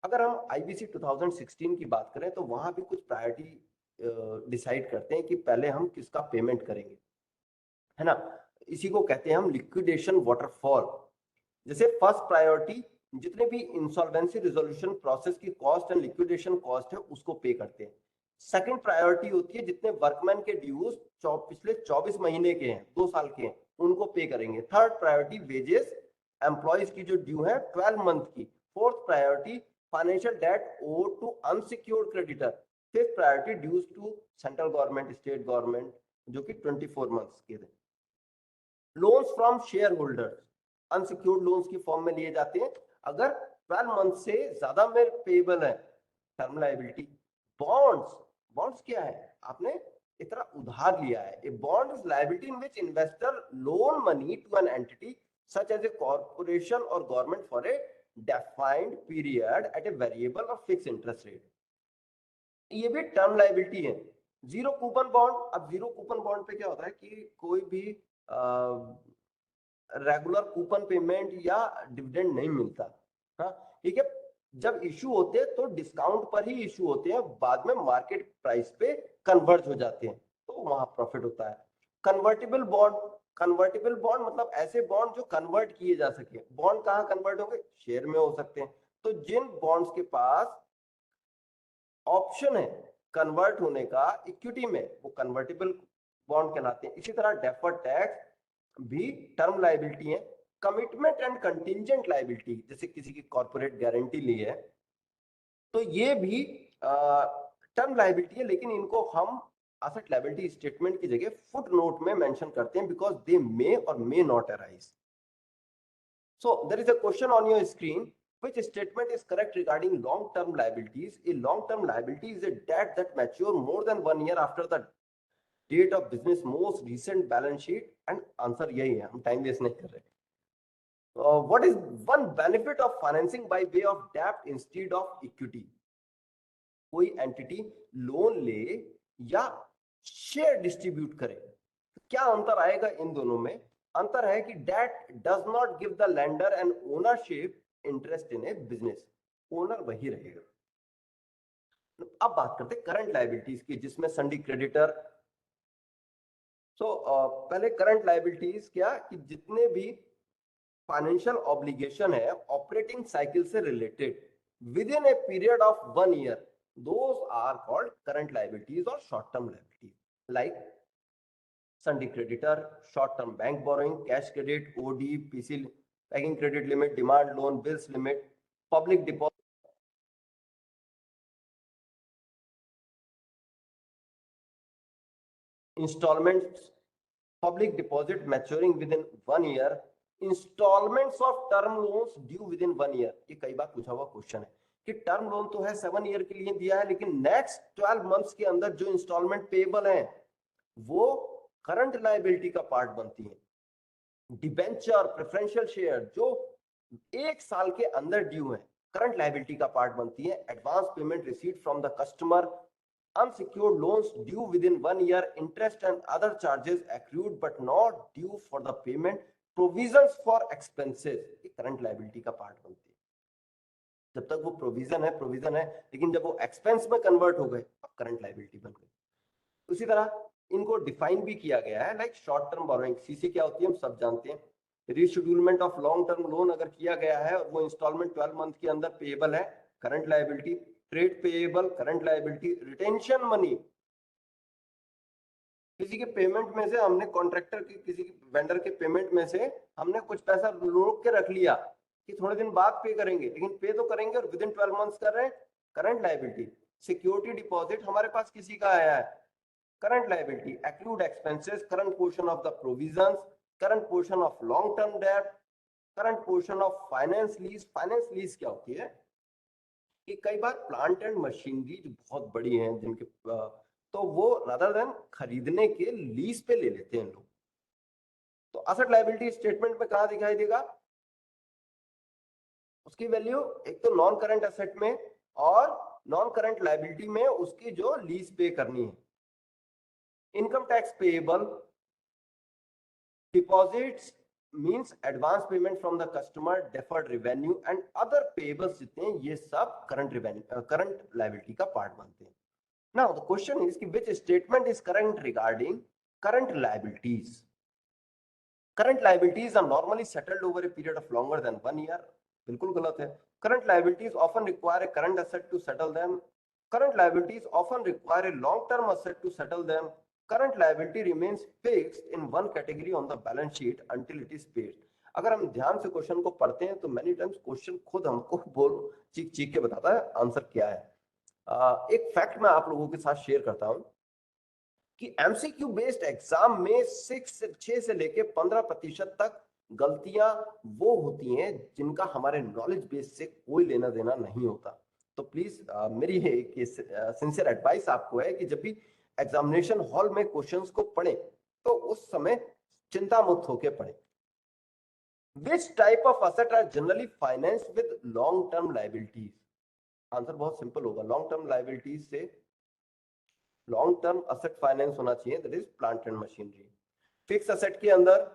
अगर हम आईबीसी 2016 की बात करें तो वहां भी कुछ प्रायोरिटी डिसाइड करते हैं कि पहले हम किसका पेमेंट करेंगे, है ना। इसी को कहते हैं हम लिक्विडेशन वाटरफॉल। जैसे फर्स्ट प्रायोरिटी जितने भी इंसॉल्वेंसी रिजोल्यूशन प्रोसेस की कॉस्ट एंड लिक्विडेशन कॉस्ट है उसको पे करते हैं। सेकंड प्रायोरिटी होती है जितने वर्कमैन के ड्यूज पिछले 24 महीने के हैं, 2 साल के हैं, उनको पे करेंगे। थर्ड प्रायोरिटी वेजेस एम्प्लॉयज की जो ड्यू है 12 मंथ की। Fourth priority financial debt owed to unsecured creditor. Fifth priority dues to central government, state government जो कि 24 मंथ्स के थे। Loans from share holders unsecured loans की फॉर्म में लिए जाते हैं अगर 12 मंथ से ज्यादा में पेएबल है, टर्म लायबिलिटी। बॉन्ड्स, बॉन्ड्स क्या है? आपने इतना उधार लिया है। A bond is liability in which investor loan money to an entity such as a corporation और government for a defined period at a variable or fixed interest rate। ये भी टर्म लायबिलिटी है। जीरो कूपन बॉन्ड, अब zero coupon bond पे क्या होता है कि कोई भी रेगुलर कूपन पेमेंट या डिविडेंड नहीं मिलता, हाँ ठीक है। जब इशू होते हैं तो डिस्काउंट पर ही इशू होते हैं, बाद में मार्केट प्राइस पे कन्वर्ज हो जाते हैं तो वहां प्रॉफिट होता है। कन्वर्टेबल बॉन्ड, कन्वर्टेबल बॉन्ड मतलब ऐसे बॉन्ड जो कन्वर्ट किए जा सके। बॉन्ड कहाँ कन्वर्ट होंगे? शेयर में हो सकते हैं। तो जिन बॉन्ड्स के पास ऑप्शन है कन्वर्ट होने का इक्विटी में, वो कन्वर्टेबल बॉन्ड कहलाते हैं। इसी तरह डेफर्ड टैक्स भी टर्म लायबिलिटी है। कमिटमेंट एंड कंटिंजेंट लायबिलिटी, जैसे किसी की कॉर्पोरेट गारंटी ली है, तो ये भी टर्म लायबिलिटी है, लेकिन इनको हम एसेट लायबिलिटी स्टेटमेंट की जगह फुट नोट में मेंशन करते हैं, बिकॉज दे मे और may not arise. So there is a question on your screen, which statement is correct regarding long term liabilities? A long term liability is a debt that mature more than 1 year after the date of business most recent balance sheet, and answer यही है, हम time waste नहीं कर रहे। What is one benefit of financing by way of debt instead of equity? कोई entity loan ले या share distribute करे, क्या अंतर आएगा इन दोनों में? अंतर है कि debt does not give the lender an ownership interest in a business, owner वही रहेगा। अब बात करते हैं करंट लायबिलिटीज की, जिसमें संडी क्रेडिटर। पहले करंट लायबिलिटीज क्या, कि जितने भी फाइनेंशियल ऑब्लिगेशन है ऑपरेटिंग साइकिल से related with in a period of 1 year, those are called current liabilities or short term liabilities, like Sunday creditor, short term bank borrowing, cash credit, OD, PC, packing credit limit, demand loan, bills limit, public deposit, installments, public deposit maturing within 1 year, installments of term loans due within 1 year। ये कई बार पूछा हुआ question है कि term loan तो है 7 year के लिए दिया है, लेकिन नेक्स्ट 12 मंथ्स के अंदर जो इंस्टॉलमेंट पेएबल है वो करंट लायबिलिटी का पार्ट बनती है। डिबेंचर, प्रेफरेंशियल शेयर जो 1 साल के अंदर ड्यू है, करंट लायबिलिटी का पार्ट बनती है। Advance payment received from the customer, unsecured loans due within 1 year, interest and other charges accrued but not due for the payment, provisions for expenses, ये current liability का part बनती है। जब तक वो प्रोविजन है, लेकिन जब वो एक्सपेंस में कन्वर्ट हो गए अब करंट लायबिलिटी बन गई। उसी तरह इनको डिफाइन भी किया गया है, like short term borrowing, CC क्या होती है हम सब जानते हैं। रीशेड्यूलमेंट ऑफ लॉन्ग टर्म लोन अगर किया गया है और वो इंस्टॉलमेंट 12 मंथ के अंदर पेएबल है, current liability. Trade payable, current liability. Retention money, किसी के पेमेंट में से हमने कॉन्ट्रैक्टर की, किसी वेंडर के पेमेंट में से हमने कुछ पैसा रोक के रख लिया कि थोड़े दिन बाद पे करेंगे, लेकिन पे तो करेंगे और विद इन 12 मंथ्स कर रहे हैं, करंट लायबिलिटी। सिक्योरिटी डिपॉजिट हमारे पास किसी का आया है, current liability। accrued expenses, current portion of the provisions, current portion of long term debt, current portion of finance lease। finance lease क्या होती है कि कई बार प्लांट एंड मशीनरी जो बहुत बड़ी हैं जिनके तो वो रादर देन खरीदने के लीज पे ले लेते हैं लोग। तो एसेट लायबिलिटी स्टेटमेंट में कहां दिखाई देगा उसकी वैल्यू? एक तो नॉन करंट एसेट में और नॉन करंट लायबिलिटी में उसकी जो लीज पे करनी है। Income tax payable, deposits means advance payment from the customer, deferred revenue and other payables जितने हैं ये सब current revenue, current liability का part बनते हैं। Now the question is कि which statement is correct regarding current liabilities? Current liabilities are normally settled over a period of longer than 1 year, बिल्कुल गलत है। Current liabilities often require a current asset to settle them. Current liabilities often require a long-term asset to settle them. Current liability remains fixed in one category on the balance sheet until it is paid। अगर हम ध्यान से question को पढ़ते हैं तो many times question खुद हमको बोल चीख चीख के बताता है आंसर क्या है। एक फैक्ट मैं आप लोगों के साथ शेयर करता हूं कि एमसीक्यू बेस्ड एग्जाम में 6 से लेके 15% तक गलतियां वो होती हैं जिनका हमारे नॉलेज बेस से कोई लेना देना नहीं होता। तो प्लीज मेरी एक सिंसियर एडवाइस आपको है कि जब भी एग्जामिनेशन हॉल में क्वेश्चंस को पढ़ें तो उस समय चिंता मुक्त होकर पढ़ें। Which type of asset are generally financed with long term liabilities? Answer बहुत सिंपल होगा, लॉन्ग टर्म लायबिलिटीज से लॉन्ग टर्म असेट फाइनेंस होना चाहिए, that is plant and machinery. Fix asset के अंदर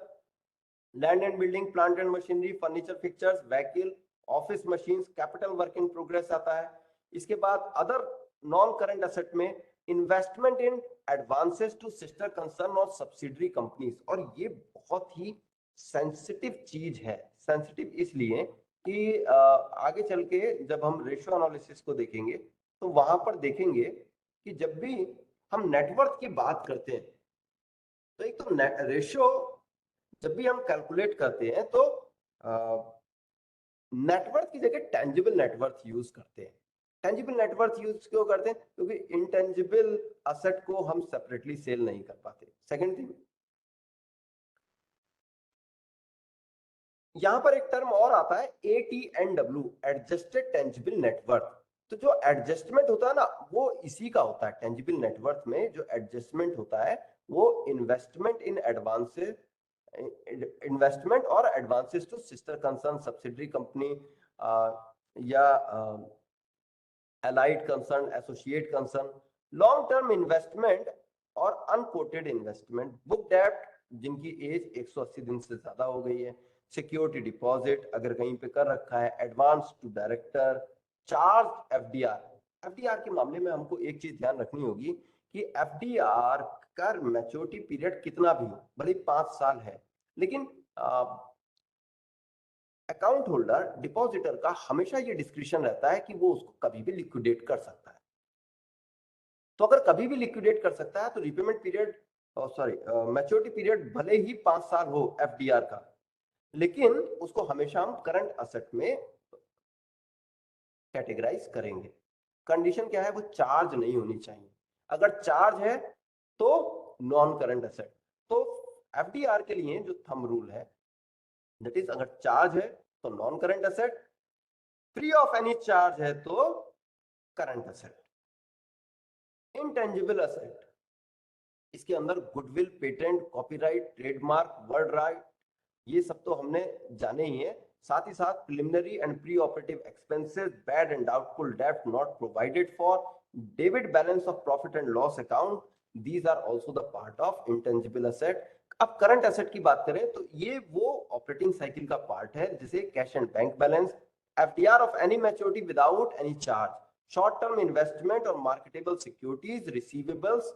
land and building, plant and machinery, furniture fixtures, vehicle, office machines, capital work in progress आता है। इसके बाद अदर नॉन करंट असेट में investment in advances to sister concern और subsidiary companies. और ये बहुत ही सेंसिटिव चीज है। सेंसिटिव इसलिए कि आगे चल के जब हम रेशियो एनालिसिस को देखेंगे तो वहां पर देखेंगे कि जब भी हम नेटवर्थ की बात करते हैं तो एक तो रेशियो जब भी हम कैलकुलेट करते हैं तो नेटवर्थ की जगह टेंजिबल नेटवर्थ यूज करते हैं। टेंजिबल नेटवर्थ यूज क्यों करते हैं? क्योंकि इंटेंजिबल असेट को हम सेपरेटली सेल नहीं कर पाते। सेकंड थिंग, यहां पर एक टर्म और आता है ATNW, एडजस्टेड टेंजिबल नेटवर्थ। तो जो एडजस्टमेंट होता है ना वो इसी का होता है। टेंजिबल नेटवर्थ में जो एडजस्टमेंट होता है वो इन्वेस्टमेंट इन एडवांसेस, इन्वेस्टमेंट और advances to sister concern, subsidiary company या allied concern, associate concern, long term investment और अनकोटेड इन्वेस्टमेंट, बुक डेब्ट जिनकी एज 180 दिन से ज्यादा हो गई है, सिक्योरिटी डिपॉजिट अगर कहीं पे कर रखा है, advance to director, charge FDR. FDR के मामले में हमको एक चीज ध्यान रखनी होगी कि एफडीआर का मैच्योरिटी पीरियड कितना भी हो, भले 5 साल है, लेकिन अकाउंट होल्डर डिपॉजिटर का हमेशा ये डिस्क्रिप्शन रहता है कि वो उसको कभी भी लिक्विडेट कर सकता है। तो अगर कभी भी लिक्विडेट कर सकता है तो repayment period, sorry maturity period भले ही 5 साल हो एफडीआर का, लेकिन उसको हमेशा हम करंट असेट में कैटेगराइज करेंगे। कंडीशन क्या है? वो चार्ज नहीं होनी चाहिए। अगर चार्ज है तो नॉन करंट असेट। तो एफडीआर के लिए जो थंब रूल है दैट इज, अगर चार्ज है तो non current asset, free of any charge है तो करंट असेट। इंटेंजिबल असेट, इसके अंदर goodwill, patent, copyright, trademark, word right, ये सब तो हमने जाने ही है। साथ ही साथ preliminary and pre operative expenses, bad and doubtful डेब्ट not provided for, debit balance of profit and loss account, these are also the part of intangible asset. अब करंट एसेट की बात करें तो ये वो ऑपरेटिंग साइकिल का पार्ट है जैसे cash and bank balance, FDR of any maturity without any charge, short term investment और marketable securities, receivables,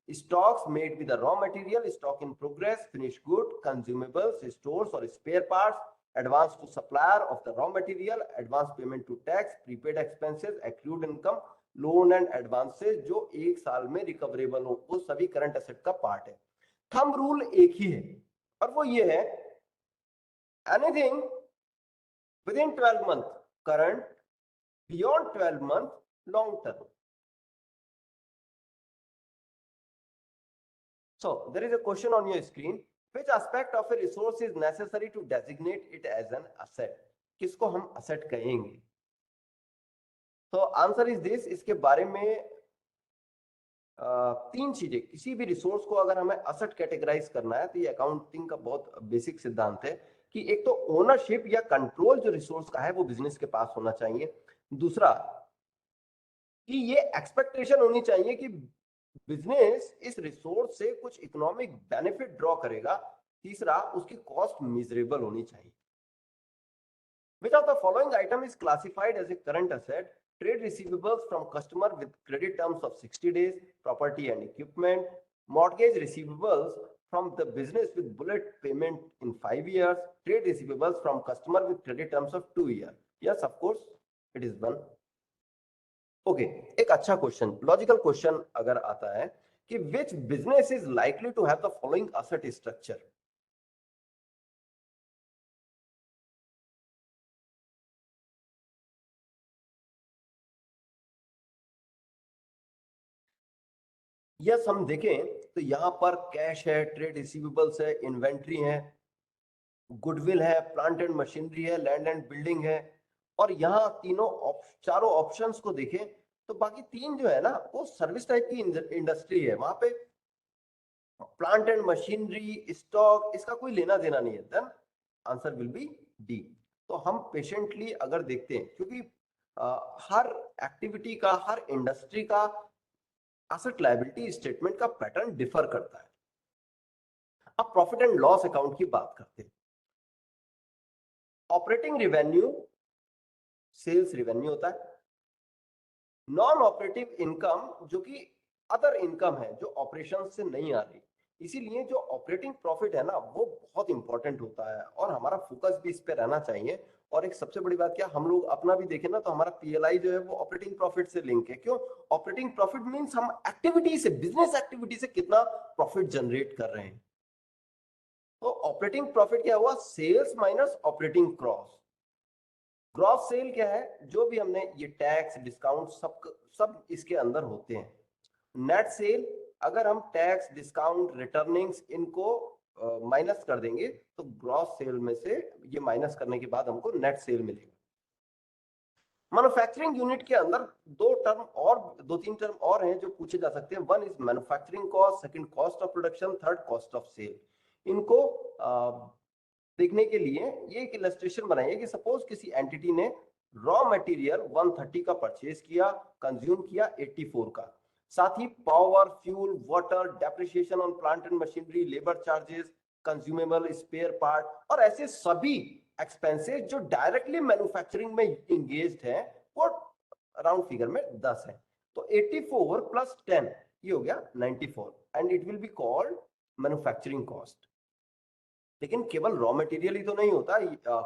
stocks made with the raw material, stock in progress, finished good, consumables, stores or spare parts, advance to supplier of the raw material, advance payment to tax, prepaid expenses, accrued income, loan and advances जो एक साल में recoverable हो, वो सभी current asset का part है। Thumb rule एक ही है और वो ये है, anything with in 12 month current, beyond 12 month long term. So there is a question on your screen. Which aspect of a resource is necessary to designate it as an asset? किसको हम asset कहेंगे? तो answer is this. इसके बारे में तीन चीजें, किसी भी रिसोर्स को अगर हमें असेट कैटेगराइज करना है तो ये अकाउंटिंग का बहुत बेसिक सिद्धांत है कि एक तो ओनरशिप या कंट्रोल जो रिसोर्स का है वो बिजनेस के पास होना चाहिए। दूसरा कि ये एक्सपेक्टेशन होनी चाहिए कि बिजनेस इस रिसोर्स से कुछ इकोनॉमिक बेनिफिट ड्रॉ करेगा। तीसरा, उसकी कॉस्ट मिजरेबल होनी चाहिए। Which of the following item is classified as a current asset? Trade receivables from customer with credit terms of 60 days, property and equipment, mortgage receivables from the business with bullet payment in 5 years, trade receivables from customer with credit terms of 2 years. Yes, of course, it is one. Okay एक अच्छा question, logical question अगर आता है कि which business is likely to have the following asset structure? Yes, हम देखें तो यहां पर कैश है, ट्रेड रिसीवेबल्स है, इन्वेंट्री है, गुडविल है, प्लांट एंड मशीनरी है, लैंड एंड बिल्डिंग है। और यहाँ चारों ऑप्शंस को देखें तो बाकी तीन जो है ना वो सर्विस टाइप की इंडस्ट्री है, वहां पे प्लांट एंड मशीनरी, स्टॉक, इसका कोई लेना देना नहीं है। Then answer will be D. तो हम पेशेंटली अगर देखते हैं, क्योंकि हर एक्टिविटी का, हर इंडस्ट्री का एसेट लायबिलिटी स्टेटमेंट का पैटर्न डिफर करता है। अब प्रॉफिट एंड लॉस अकाउंट की बात करते हैं। ऑपरेटिंग रिवेन्यू सेल्स रिवेन्यू होता है, नॉन ऑपरेटिव इनकम जो कि अदर इनकम है जो ऑपरेशन से नहीं आ रही। इसीलिए जो ऑपरेटिंग प्रॉफिट है ना वो बहुत इंपॉर्टेंट होता है और हमारा फोकस भी इस पे रहना चाहिए। और एक सबसे बड़ी बात क्या, हम लोग अपना भी देखें ना तो हमारा पीएलआई जो है वो ऑपरेटिंग प्रॉफिट से लिंक है। क्यों? ऑपरेटिंग प्रॉफिट मींस हम एक्टिविटी से, बिजनेस एक्टिविटी से कितना प्रॉफिट जनरेट कर रहे हैं। तो ऑपरेटिंग प्रॉफिट क्या हुआ? Sales minus operating cross. Gross sale क्या है? जो भी हमने ये टैक्स डिस्काउंट सब इसके अंदर होते हैं। नेट सेल, अगर हम टैक्स डिस्काउंट रिटर्निंग्स इनको माइनस कर देंगे तो ग्रॉस सेल में से ये माइनस करने के बाद हमको नेट सेल मिलेगा। मैन्युफैक्चरिंग यूनिट के अंदर दो तीन टर्म और हैं जो पूछे जा सकते हैं। One is manufacturing cost, second cost of production, third cost of sale. इनको देखने के लिए ये एक इलस्ट्रेशन बनाइए कि सपोज किसी एंटिटी ने रॉ मटेरियल 130 का परचेज किया, कंज्यूम किया 84 का, साथ ही power, fuel, water, depreciation on plant and machinery, labour charges, consumable spare part और ऐसे सभी एक्सपेंसेस जो डायरेक्टली मैन्युफैक्चरिंग में इंगेज्ड है वो राउंड फिगर में 10 है। तो 84 प्लस 10 ये हो गया 94 and it will be called manufacturing cost. लेकिन केवल रॉ मटेरियल ही तो नहीं होता,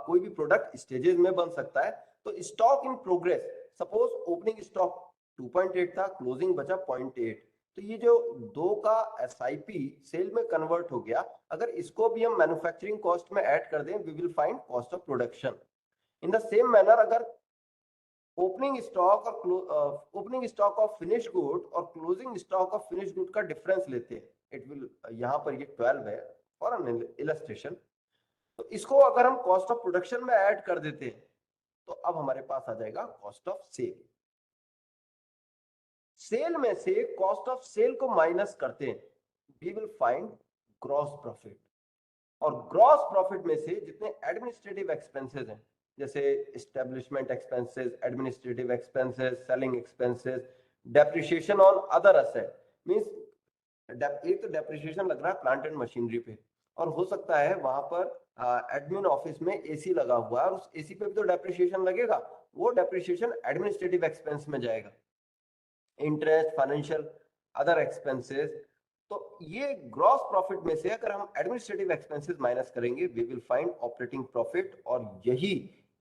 कोई भी प्रोडक्ट स्टेजेस में बन सकता है। तो stock in progress, suppose opening stock 2.8 था, क्लोजिंग बचा 0.8, तो ये जो 2 का एसआईपी सेल में कन्वर्ट हो गया। अगर इसको भी हम मैन्युफैक्चरिंग कॉस्ट में ऐड कर दें, we will find cost of production. In the same manner अगर opening stock of finish good और closing stock of finish good का डिफरेंस लेते हैं, इट विल, यहाँ पर ये 12 है फॉर एन इलस्ट्रेशन, तो इसको अगर हम कॉस्ट ऑफ प्रोडक्शन में ऐड कर देते हैं तो अब हमारे पास आ जाएगा कॉस्ट ऑफ सेल। सेल में से कॉस्ट ऑफ सेल को माइनस करते हैं, we will find gross profit. और ग्रॉस प्रॉफिट में से जितने एडमिनिस्ट्रेटिव एक्सपेंसेस हैं, जैसे establishment expenses, administrative expenses, selling expenses, depreciation on other asset, means एक तो डेप्रिसिएशन लग रहा है प्लांट एंड मशीनरी पे, और हो सकता है वहां पर एडमिन ऑफिस में एसी लगा हुआ है और उस एसी पे भी तो डेप्रिसिएशन लगेगा, वो डेप्रिसिएशन एडमिनिस्ट्रेटिव एक्सपेंस में जाएगा। इंटरेस्ट, फाइनेंशियल, अदर एक्सपेंसेस, तो ये ग्रॉस प्रॉफिट में से अगर हम एडमिनिस्ट्रेटिव एक्सपेंसेस माइनस करेंगे, we will find operating profit. और यही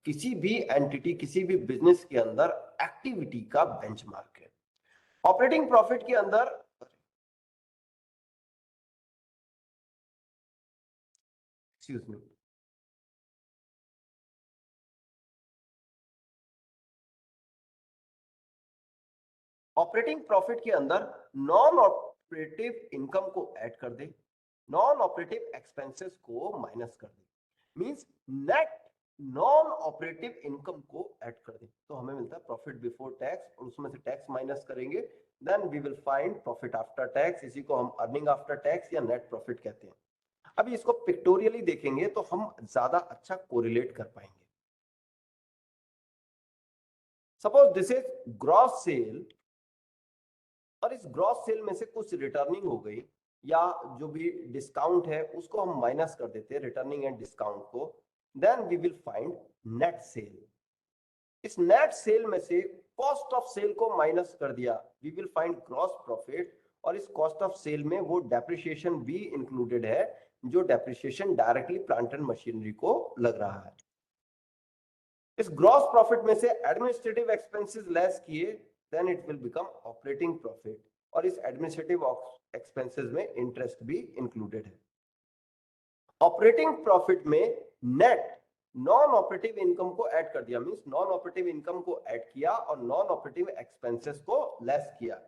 किसी भी एंटिटी, किसी भी बिजनेस के अंदर एक्टिविटी का बेंचमार्क है। ऑपरेटिंग प्रॉफिट के अंदर एक्सक्यूज मी, ऑपरेटिंग प्रॉफिट के अंदर नॉन ऑपरेटिव इनकम को ऐड कर दे, नॉन ऑपरेटिव एक्सपेंसेस को माइनस कर दे, means net non operative income को ऐड कर दे, तो हमें मिलता है प्रॉफिट बिफोर टैक्स, और उसमें से टैक्स माइनस करेंगे, then we will find profit after tax. इसी को हम अर्निंग आफ्टर टैक्स या नेट प्रॉफिट कहते हैं। अभी इसको पिक्टोरियली देखेंगे तो हम ज्यादा अच्छा कोरिलेट कर पाएंगे। Suppose this is gross sale, और इस ग्रॉस सेल में से कुछ रिटर्निंग हो गई या जो भी डिस्काउंट है उसको हम माइनस कर देते हैं, रिटर्निंग एंड डिस्काउंट को, then we will find net sale. इस नेट सेल में से कॉस्ट ऑफ सेल को माइनस कर दिया, we will find gross profit. और इस कॉस्ट ऑफ सेल में वो डेप्रिसिएशन भी इंक्लूडेड है जो depreciation directly plant and machinery को लग रहा है। इस ग्रॉस प्रॉफिट में से एडमिनिस्ट्रेटिव एक्सपेंसेस लेस किए, then it will become operating profit. और इस एडमिनिस्ट्रेटिव एक्सपेंसेस में इंटरेस्ट भी इंक्लूडेड है। ऑपरेटिंग प्रॉफिट में नेट नॉन ऑपरेटिव इनकम को ऐड कर दिया, मींस नॉन ऑपरेटिव इनकम को ऐड किया और नॉन ऑपरेटिव एक्सपेंसेस को लेस किया,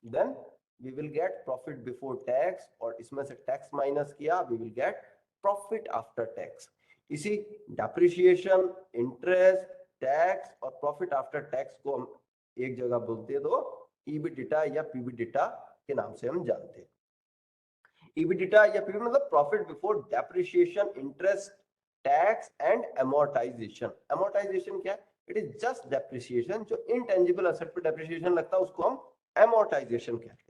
then we will get profit before tax, और इसमें से टैक्स माइनस किया, we will get profit after tax. इसी डेप्रिसिएशन, इंटरेस्ट, टैक्स और प्रॉफिट आफ्टर टैक्स को हम एक जगह बोलते हैं तो ईबिडिटा या पीबीडिटा के नाम से हम जानते हैं। ईबिडिटा या पीबी मतलब profit before depreciation, interest, tax and amortisation. Amortisation क्या है? इट इज जस्ट डेप्रिसिएशन, जो इनटेंजिबल एसेट पे डेप्रिसिएशन लगता है उसको हम अमोर्टाइजेशन कहते हैं।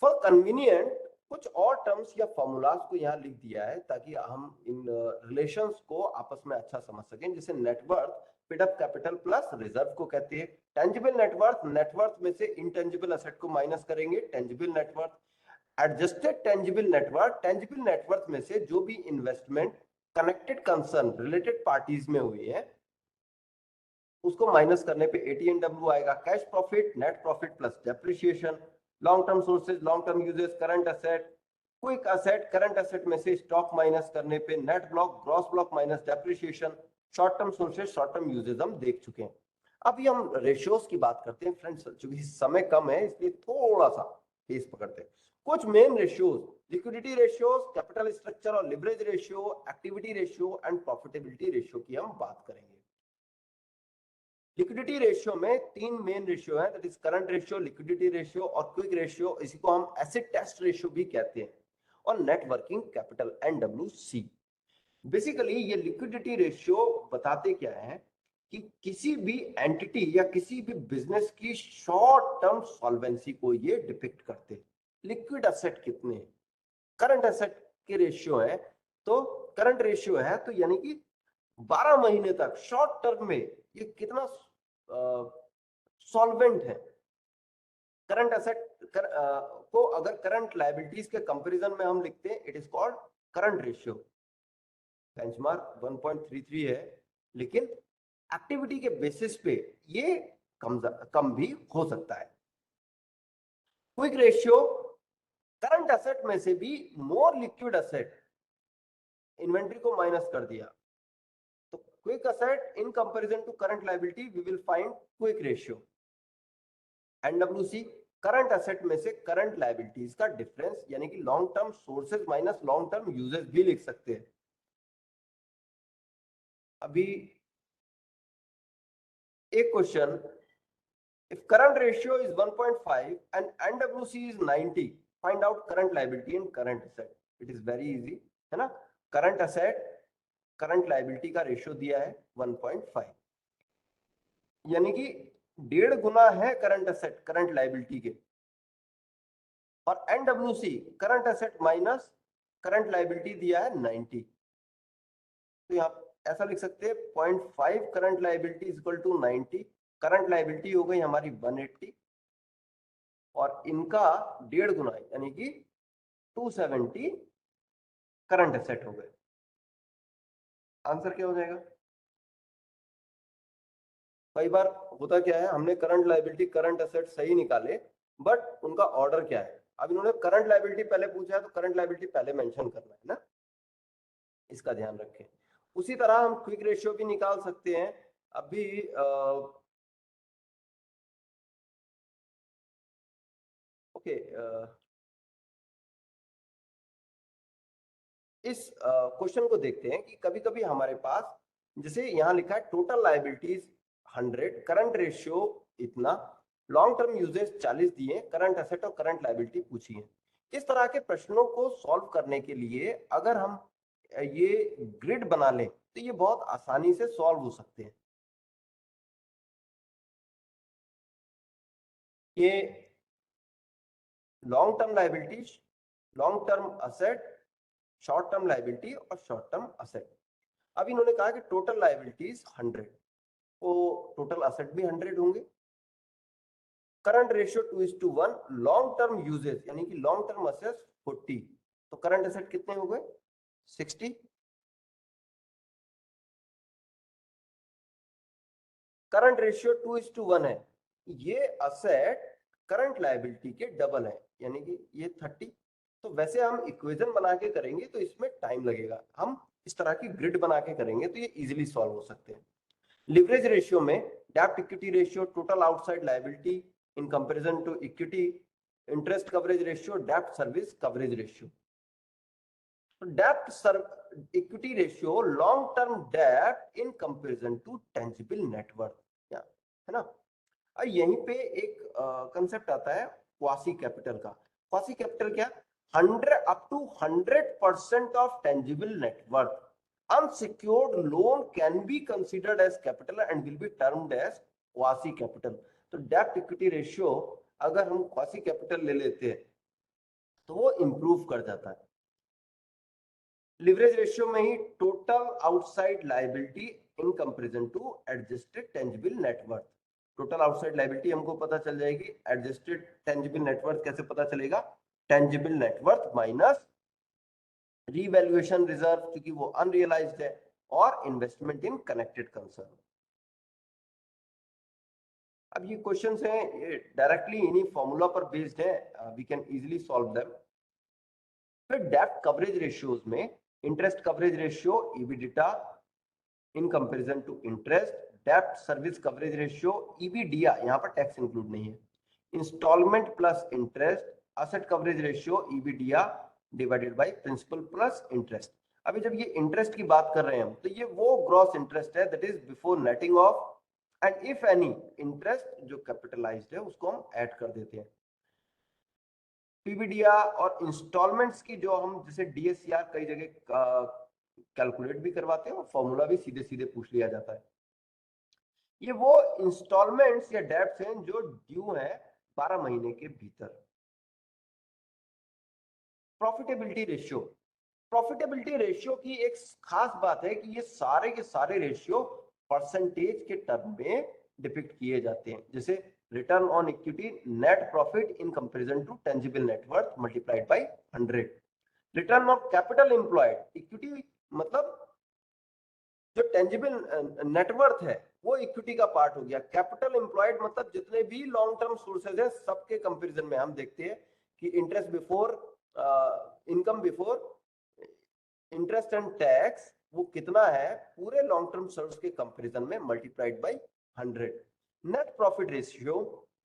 फॉर कन्वीनियंट कुछ और टर्म्स या फॉर्मूलाज को यहाँ लिख दिया है ताकि हम इन रिलेशंस को आपस में अच्छा समझ सकें। जैसे net worth paid up capital plus reserve को कहते हैं। टेंजिबल नेटवर्थ, नेटवर्थ में से इनटेंजिबल एसेट को माइनस करेंगे, tangible net worth. Adjusted tangible net worth, tangible net worth में से जो भी investment connected concern related parties में हुई है उसको माइनस करने पे AT&W आएगा। Cash profit, net profit plus depreciation, long term sources, long term uses, current asset, quick asset, current asset में से स्टॉक माइनस करने पे net block, gross block minus depreciation, short term sources, short term uses हम देख चुके हैं। अभी हम रेशियोज की बात करते हैं फ्रेंड्स, चूंकि समय कम है इसलिए थोड़ा सा पेस पकड़ते हैं। कुछ main ratios, liquidity ratios, capital structure और leverage ratio, activity ratio and profitability ratio की हम बात करेंगे। लिक्विडिटी रेशियो में तीन मेन रेशियो है, that is current ratio, liquidity ratio और क्विक रेशियो, इसी को हम एसिड टेस्ट रेशियो भी कहते हैं, और net working capital NWC। Basically ये लिक्विडिटी रेशियो बताते क्या है कि किसी भी एंटिटी या किसी भी बिजनेस की शॉर्ट टर्म सॉल्वेंसी को ये डिपिक्ट करते हैं। लिक्विड एसेट कितने हैं, करंट एसेट के रेशियो है, तो करंट रेशियो है तो यानी कि 12 महीने तक शॉर्ट टर्म में ये कितना सॉल्वेंट है। करंट एसेट को अगर करंट लायबिलिटीज के कंपैरिजन में हम लिखते हैं, it is called current ratio. Benchmark 1.33 है, लेकिन एक्टिविटी के बेसिस पे ये कम भी हो सकता है। क्विक रेशियो, करंट एसेट में से भी मोर लिक्विड एसेट, इन्वेंट्री को माइनस कर दिया, तो quick asset in comparison to current liability we will find quick ratio. NWC, current asset में से करंट लायबिलिटीज का डिफरेंस, यानी कि long term sources minus long term uses भी लिख सकते हैं। अभी एक question, if current ratio is 1.5 and NWC is 90, find out current liability and current asset. It is very easy, है ना। करंट एसेट करंट लायबिलिटी का रेशियो दिया है 1.5, यानी कि 1.5 गुना है करंट एसेट करंट लायबिलिटी के, और NWC current asset minus current liability दिया है 90, तो यहाँ ऐसा लिख सकते हैं 0.5 current liability is equal to 90, current liability हो गई हमारी 180 और इनका 1.5 गुना यानी कि 270 करंट एसेट हो गए। आंसर क्या हो जाएगा? कई बार होता क्या है, हमने करंट लायबिलिटी करंट एसेट सही निकाले, बट उनका ऑर्डर क्या है। अब इन्होंने करंट लायबिलिटी पहले पूछा है तो करंट लायबिलिटी पहले मेंशन करना है ना, इसका ध्यान रखें। उसी तरह हम क्विक रेशियो भी निकाल सकते हैं। अभी ओके, इस क्वेश्चन को देखते हैं कि कभी कभी हमारे पास, जैसे यहाँ लिखा है टोटल लायबिलिटीज 100, करंट रेशियो इतना, लॉन्ग टर्म यूजेज 40 दिए, करंट एसेट और करंट लायबिलिटी पूछी है। इस तरह के प्रश्नों को सॉल्व करने के लिए अगर हम ये ग्रिड बना लें तो ये बहुत आसानी से सॉल्व हो सकते हैं। ये long term liability, long term asset, short term liability और शॉर्ट टर्म असेट। अब इन्होंने कहा कि टोटल लायबिलिटीज 100, तो टोटल असेट भी 100 होंगे। Current ratio 2:1, long term uses यानी कि लॉन्ग टर्म असेट्स 40, तो करंट असेट कितने हो गए 60। करंट रेशियो 2:1 है, ये असेट करंट लायबिलिटी के डबल है, यानी कि ये 30। तो वैसे हम इक्वेशन बना के करेंगे तो इसमें टाइम लगेगा, हम इस तरह की ग्रिड बना के करेंगे तो ये इजीली सॉल्व हो सकते हैं। लिवरेज रेशियो में डेब्ट equity ratio, total outside liability in comparison to equity, interest coverage ratio, डेब्ट सर्विस कवरेज रेशियो। डेब्ट इक्विटी रेशियो, लॉन्ग टर्म डेब्ट इन कंपैरिजन टू टेंजिबल नेटवर्थ, है ना। और यहीं पे एक कंसेप्ट आता है क्वासी कैपिटल का। क्वासी कैपिटल क्या? 100 up to 100% of tangible net worth, unsecured loan can be considered as capital and will be termed as quasi capital। तो डेब्ट इक्विटी रेशियो अगर हम क्वासी कैपिटल ले लेते हैं तो वो इंप्रूव कर जाता है। लिवरेज रेशियो में ही total outside liability in comparison to adjusted tangible net worth. Total outside liability हमको पता चल जाएगी, एडजस्टेड टेंजिबल नेटवर्थ कैसे पता चलेगा? Tangible net worth minus revaluation reserve क्योंकि वो अनरियलाइज्ड है, और इन्वेस्टमेंट इन कनेक्टेड कंसर्न। अब ये क्वेश्चंस हैं, ये डायरेक्टली इन्हीं फॉर्मूला पर बेस्ड है, we can easily solve them. फिर डेब्ट कवरेज रेशियोज में interest coverage ratio EBITDA in comparison to interest, डेब्ट सर्विस कवरेज रेशियो ईबीडीआ, यहाँ पर टैक्स इंक्लूड नहीं है, installment plus interest, asset coverage ratio EBIDA divided by principal plus interest. अभी जब ये इंटरेस्ट की बात कर रहे हैं हम, तो ये वो ग्रॉस इंटरेस्ट है that is before netting of and if any interest जो कैपिटलाइज्ड है उसको हम ऐड कर देते हैं। पीवीडीआ और इंस्टॉलमेंट्स की जो हम जैसे डीएससीआर कई जगह कैलकुलेट भी करवाते हैं और फॉर्मूला भी सीधे सीधे पूछ लिया जाता है। ये वो इंस्टॉलमेंट्स या डेब्ट्स हैं जो ड्यू हैं 12 महीने के भीतर। प्रॉफिटेबिलिटी रेशियो, प्रॉफिटेबिलिटी रेशियो की एक खास बात है कि ये सारे के सारे रेशियो परसेंटेज के टर्म में डिपिक्ट किए जाते हैं, जैसे return on equity net profit in comparison to tangible net worth multiplied by 100, return on capital employed, equity मतलब जो टेंजिबल नेटवर्थ है वो इक्विटी का पार्ट हो गया, कैपिटल एम्प्लॉयड मतलब जितने भी लॉन्ग टर्म सोर्सेज हैं सबके कंपैरिजन में हम देखते हैं कि interest before income before interest and tax वो कितना है पूरे लॉन्ग टर्म सोर्स के कंपैरिजन में multiplied by 100। Net profit ratio,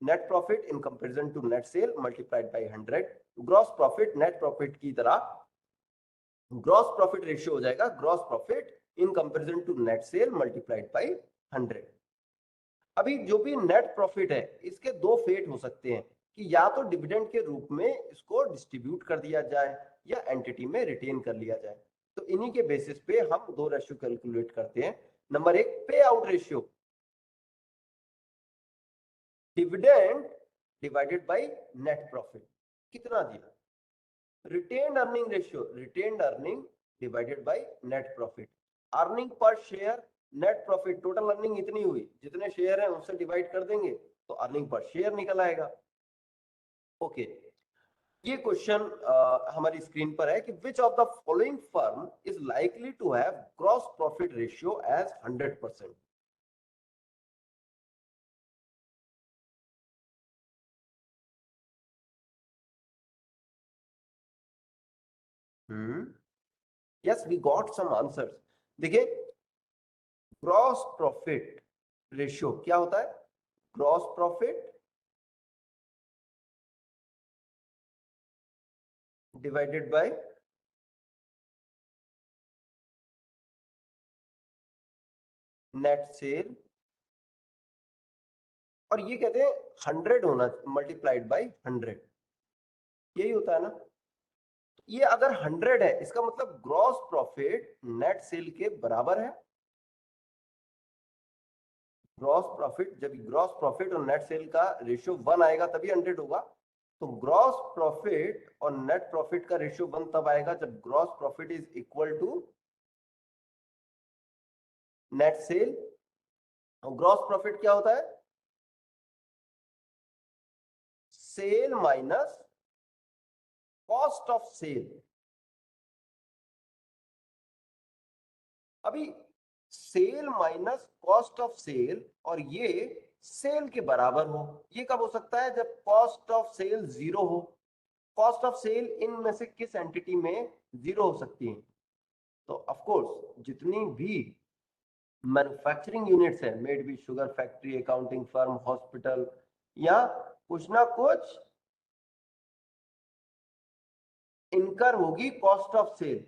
net profit in comparison to net sale multiplied by 100, gross profit net profit की तरह ग्रॉस प्रॉफिट रेशियो हो जाएगा gross profit in comparison to net sale multiplied by 100। अभी जो भी net profit है इसके दो फेट हो सकते हैं कि या तो डिविडेंड के रूप में इसको डिस्ट्रीब्यूट कर दिया जाए या एंटिटी में रिटेन कर लिया जाए। तो इन्हीं के बेसिस पे हम दो रेशियो कैलकुलेट करते हैं। नंबर एक, पे out ratio, dividend divided by net profit, कितना दिया। Retained earning ratio, retained earning divided by net profit, earning per share net profit, total earning इतनी हुई, जितने शेयर हैं उससे डिवाइड कर देंगे तो अर्निंग पर शेयर निकल आएगा। ओके, ये क्वेश्चन हमारी स्क्रीन पर है कि which of the following firm is likely to have gross profit ratio as 100%। Yes, we got some answers. देखिए, ग्रॉस प्रॉफिट रेशियो क्या होता है, gross profit divided by net sale, और ये कहते हैं 100 होना मल्टीप्लाइड बाय 100, यही होता है ना। ये अगर 100 है इसका मतलब ग्रॉस प्रॉफिट नेट सेल के बराबर है। ग्रॉस प्रॉफिट, जब ग्रॉस प्रॉफिट और नेट सेल का रेशियो 1 आएगा तभी 100 होगा। तो ग्रॉस प्रॉफिट और नेट प्रॉफिट का रेशियो 1 तब आएगा जब gross profit is equal to net sale. और ग्रॉस प्रॉफिट क्या होता है, sale minus cost of sale. अभी sale minus cost of sale और ये सेल के बराबर हो, ये कब हो सकता है, जब कॉस्ट ऑफ सेल 0 हो। कॉस्ट ऑफ सेल इनमें से किस एंटिटी में 0 हो सकती है, तो ऑफ कोर्स जितनी भी मैन्युफैक्चरिंग यूनिट्स है, may be sugar factory, accounting firm, hospital, या कुछ ना कुछ इनकर होगी कॉस्ट ऑफ सेल।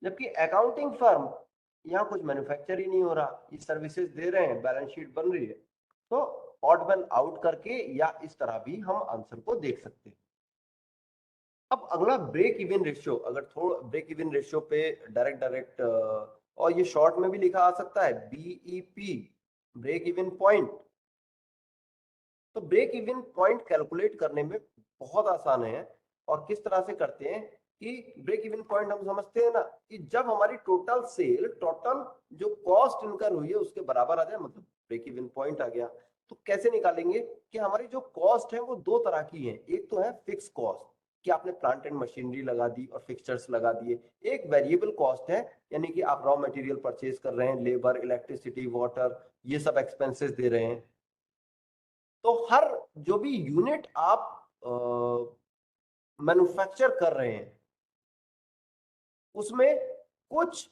जबकि अकाउंटिंग फर्म, यहाँ कुछ मैन्युफैक्चर ही नहीं हो रहा, ये सर्विसेज दे रहे हैं, बैलेंस शीट बन रही है। तो ऑड वन आउट करके या इस तरह भी हम आंसर को देख सकते हैं। अब अगला ब्रेक इवन रेशियो, अगर थोड़ा ब्रेक इवन रेशियो पे डायरेक्ट और ये शॉर्ट में भी लिखा आ सकता है बीईपी, ब्रेक इवन पॉइंट। तो ब्रेक इवन पॉइंट कैलकुलेट करने में बहुत आसान है, और किस तरह से करते हैं कि ब्रेक इवन पॉइंट हम समझते हैं ना कि जब हमारी टोटल सेल, टोटल जो कॉस्ट इनकर हुई है उसके बराबर आ जाए, मतलब ब्रेक इवन पॉइंट आ गया। तो कैसे निकालेंगे कि हमारी जो कॉस्ट है वो दो तरह की है, एक तो है फिक्स कॉस्ट, कि आपने प्लांट एंड मशीनरी लगा दी और फिक्सचर्स लगा दिए। एक वेरिएबल कॉस्ट है, यानी कि आप रॉ मटेरियल परचेज कर रहे हैं, लेबर, इलेक्ट्रिसिटी, वाटर, ये सब एक्सपेंसेस दे रहे हैं। तो हर जो भी यूनिट आप मैन्युफैक्चर कर रहे हैं उसमें कुछ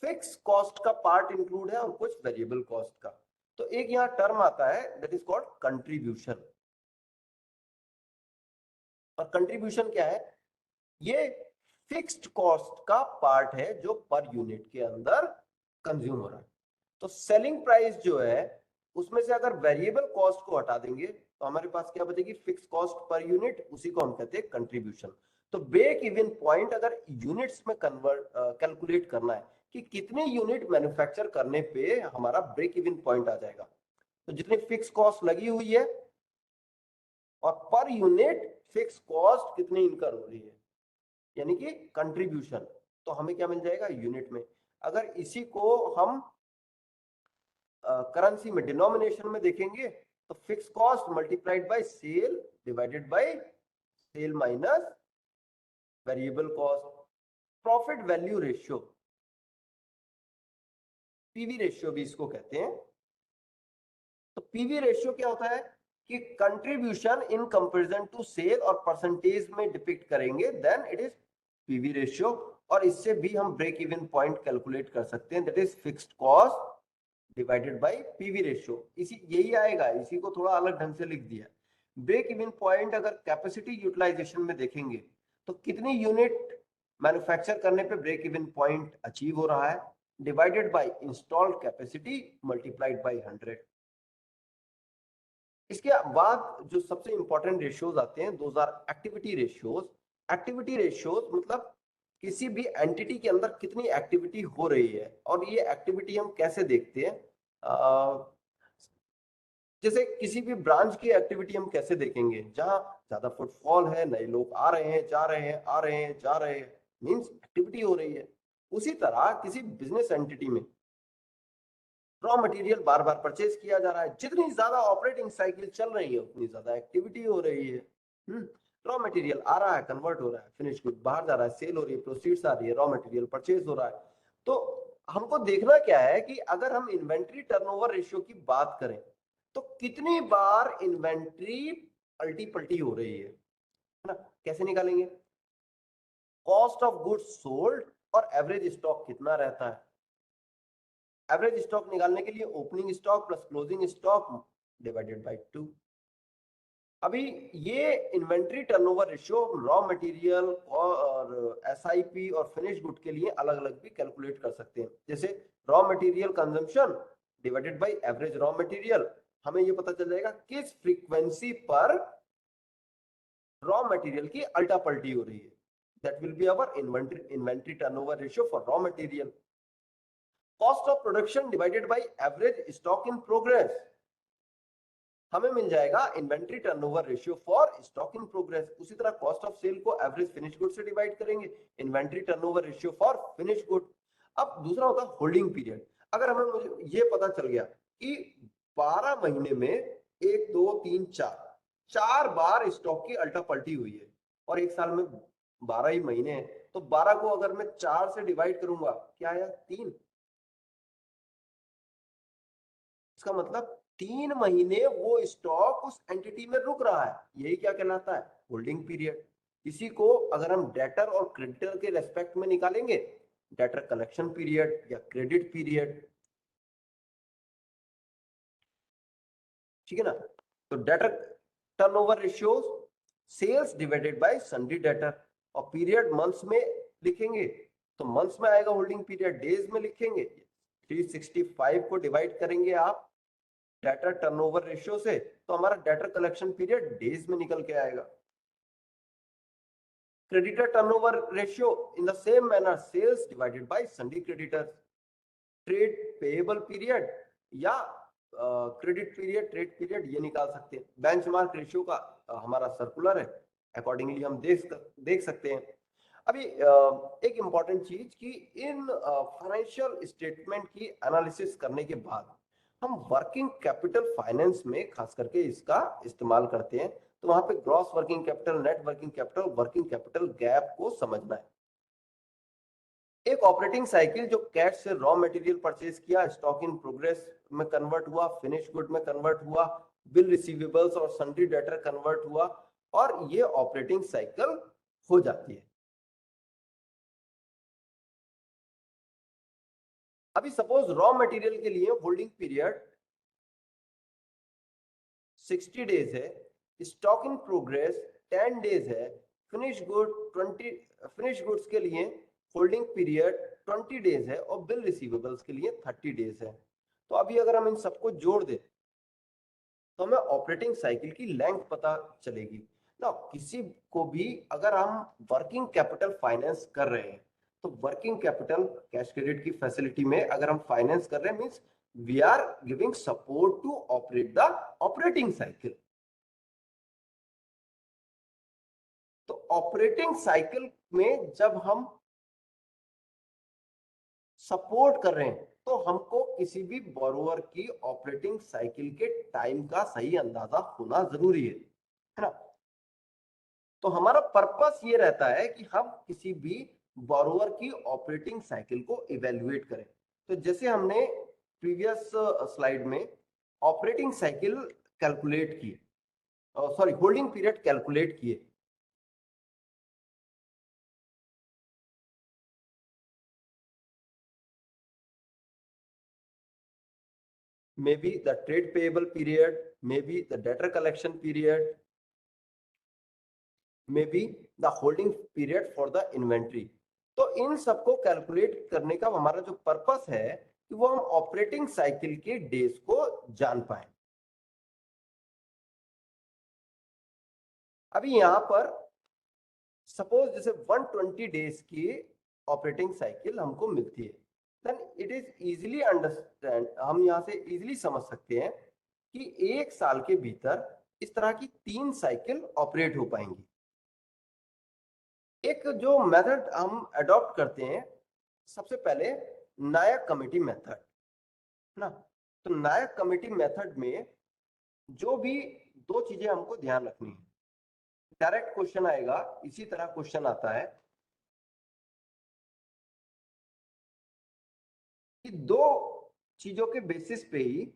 फिक्स कॉस्ट का पार्ट इंक्लूड है और कुछ वेरिएबल कॉस्ट का। तो एक यहाँ टर्म आता है दैट इज कॉल्ड कंट्रीब्यूशन। और कंट्रीब्यूशन क्या है? ये फिक्स्ड कॉस्ट का पार्ट है जो पर यूनिट के अंदर कंज्यूम हो रहा है। तो सेलिंग प्राइस जो है उसमें से अगर वेरिएबल कॉस्ट को हटा देंगे तो हमारे पास क्या बचेगी? फिक्स कॉस्ट पर यूनिट, उसी को हम कहते हैं कंट्रीब्यूशन। तो ब्रेक इवन पॉइंट अगर यूनिट्स में कन्वर्ट कैलकुलेट करना है कि कितने यूनिट मैन्युफैक्चर करने पे हमारा ब्रेक इवन पॉइंट आ जाएगा, तो जितनी फिक्स कॉस्ट लगी हुई है और पर यूनिट फिक्स कॉस्ट कितनी इनकर हो रही है, यानी कि कंट्रीब्यूशन, तो हमें क्या मिल जाएगा? यूनिट में। अगर इसी को हम करेंसी में डिनोमिनेशन में देखेंगे तो fix cost multiplied by sale divided by sale minus variable cost. Profit value ratio, PV ratio भी इसको कहते हैं। तो पीवी रेशियो क्या होता है कि contribution in comparison to sale और परसेंटेज में डिपिक्ट करेंगे, then it is PV ratio. और इससे भी हम ब्रेक इवन पॉइंट कैलकुलेट कर सकते हैं, that is fixed cost divided by PV ratio. इसी यही आएगा, इसी को थोड़ा अलग ढंग से लिख दिया। ब्रेक इवन पॉइंट अगर कैपेसिटी यूटिलाइजेशन में देखेंगे तो कितनी यूनिट मैन्युफैक्चर करने पे ब्रेक इवन पॉइंट अचीव हो रहा है, divided by installed capacity multiplied by 100। इसके बाद जो सबसे इंपॉर्टेंट रेशियोज आते हैं, those are activity ratios. Activity ratios मतलब किसी भी एंटिटी के अंदर कितनी एक्टिविटी हो रही है। और ये एक्टिविटी हम कैसे देखते हैं? जैसे किसी भी ब्रांच की एक्टिविटी हम कैसे देखेंगे? जहां ज्यादा फुटफॉल है, नए लोग आ रहे हैं, जा रहे हैं, आ रहे हैं, जा रहे हैं, मींस एक्टिविटी हो रही है। उसी तरह किसी बिजनेस एंटिटी में रॉ मटेरियल बार बार परचेज किया जा रहा है, जितनी ज्यादा ऑपरेटिंग साइकिल चल रही है उतनी ज्यादा एक्टिविटी हो रही है। रॉ मटेरियल आ रहा है, कन्वर्ट हो रहा है, फिनिश गुड बाहर जा रहा है, सेल हो रही है, प्रोसीड्स आ रही है, रॉ मटेरियल परचेज हो रहा है। तो हमको देखना क्या है कि अगर हम इन्वेंट्री टर्नओवर रेशियो की बात करें तो कितनी बार इन्वेंट्री अल्टी पल्टी हो रही है ना? कैसे निकालेंगे? कॉस्ट ऑफ गुड्स सोल्ड और एवरेज स्टॉक कितना रहता है। एवरेज स्टॉक निकालने के लिए opening stock plus closing stock divided by 2। अभी ये inventory turnover ratio raw material और एसआईपी और फिनिश गुड के लिए अलग अलग भी कैलकुलेट कर सकते हैं। जैसे raw material consumption divided by average raw material, हमें ये पता चल जाएगा किस फ्रीक्वेंसी पर रॉ मटेरियल की अल्टा पल्टी हो रही है। That will be our inventory turnover ratio for raw material. Cost of production divided by average stock in progress, हमें मिल जाएगा inventory turnover ratio for stock in progress. उसी तरह कॉस्ट ऑफ सेल को average finish good से divide करेंगे, inventory turnover ratio for finish good. अब दूसरा होता है होल्डिंग पीरियड। अगर हमें मुझे ये पता चल गया कि 12 महीने में 1 2 3 4 बार स्टॉक की अल्टा पल्टी हुई है और एक साल में 12 ही महीने हैं, तो 12 को अगर मैं 4 से डिवाइड करूंगा, क्या आया? 3। इसका मतलब 3 महीने वो स्टॉक उस एंटिटी में रुक रहा है, यही क्या कहलाता है? Holding period. इसी को अगर हम डेटर और क्रेडिटर के रेस्पेक्ट में निकालेंगे, डेटर कलेक्शन पीरियड या क्रेडिट पीरियड, ठीक है ना? तो debtor turnover ratio sales divided by sundry debtor, और पीरियड मंथ्स में लिखेंगे तो मंथ्स में आएगा होल्डिंग पीरियड, डेज में लिखेंगे 365 को डिवाइड करेंगे आप डेटर टर्नओवर रेशियो से, तो हमारा डेटर कलेक्शन पीरियड डेज में निकल के आएगा। Creditor turnover ratio in the same manner sales divided by sundry creditors. Trade payable period या क्रेडिट पीरियड, ट्रेड पीरियड, ये निकाल सकते हैं। बेंचमार्क रेशियो का हमारा सर्कुलर है, अकॉर्डिंगली हम देख सकते हैं। अभी एक इंपॉर्टेंट चीज कि इन फाइनेंशियल स्टेटमेंट की एनालिसिस करने के बाद हम वर्किंग कैपिटल फाइनेंस में खास करके इसका इस्तेमाल करते हैं, तो वहां पे gross working capital, net working capital, working capital gap को समझना है। एक ऑपरेटिंग साइकिल जो कैश से रॉ मटेरियल परचेज किया, स्टॉक इन प्रोग्रेस में कन्वर्ट हुआ, फिनिश गुड में कन्वर्ट हुआ, बिल रिसीवेबल्स और सन्ड्री डेटर कन्वर्ट हुआ, और ये ऑपरेटिंग साइकिल हो जाती है। अभी सपोज रॉ मटेरियल के लिए होल्डिंग पीरियड 60 डेज है, स्टॉक इन प्रोग्रेस 10 डेज है, फिनिश गुड्स के लिए होल्डिंग पीरियड 20 डेज है और बिल रिसीवेबल्स के लिए 30 डेज है। तो अभी अगर हम इन सबको जोड़ दें तो हमें ऑपरेटिंग साइकिल की लेंथ पता चलेगी ना। किसी को भी अगर हम वर्किंग कैपिटल फाइनेंस कर रहे हैं तो वर्किंग कैपिटल कैश क्रेडिट की फैसिलिटी में अगर हम फाइनेंस कर रहे हैं means we are giving support to operate the operating cycle. तो ऑपरेटिंग साइकिल में जब हम सपोर्ट कर रहे हैं तो हमको किसी भी बोरोवर की ऑपरेटिंग साइकिल के टाइम का सही अंदाजा होना जरूरी है ना। तो हमारा पर्पस ये रहता है कि हम किसी भी बोरोवर की ऑपरेटिंग साइकिल को इवेल्युएट करें। तो जैसे हमने प्रीवियस स्लाइड में ऑपरेटिंग साइकिल कैलकुलेट की, सॉरी होल्डिंग पीरियड कैलकुलेट किए, maybe the trade payable period, maybe the debtor collection period, maybe the holding period for the inventory। तो इन सबको कैलकुलेट करने का हमारा जो पर्पस है कि वो हम ऑपरेटिंग साइकिल के डेज को जान पाए। अभी यहां पर सपोज जैसे 120 डेज की ऑपरेटिंग साइकिल हमको मिलती है, then it is easily understand, हम यहां से इजीली समझ सकते हैं कि एक साल के भीतर इस तरह की 3 साइकिल ऑपरेट हो पाएंगी। एक जो मेथड हम अडॉप्ट करते हैं सबसे पहले नायक कमेटी मेथड ना। तो नायक कमेटी मेथड में जो भी 2 चीजें हमको ध्यान रखनी है। डायरेक्ट क्वेश्चन आएगा, इसी तरह क्वेश्चन आता है कि 2 चीजों के बेसिस पे ही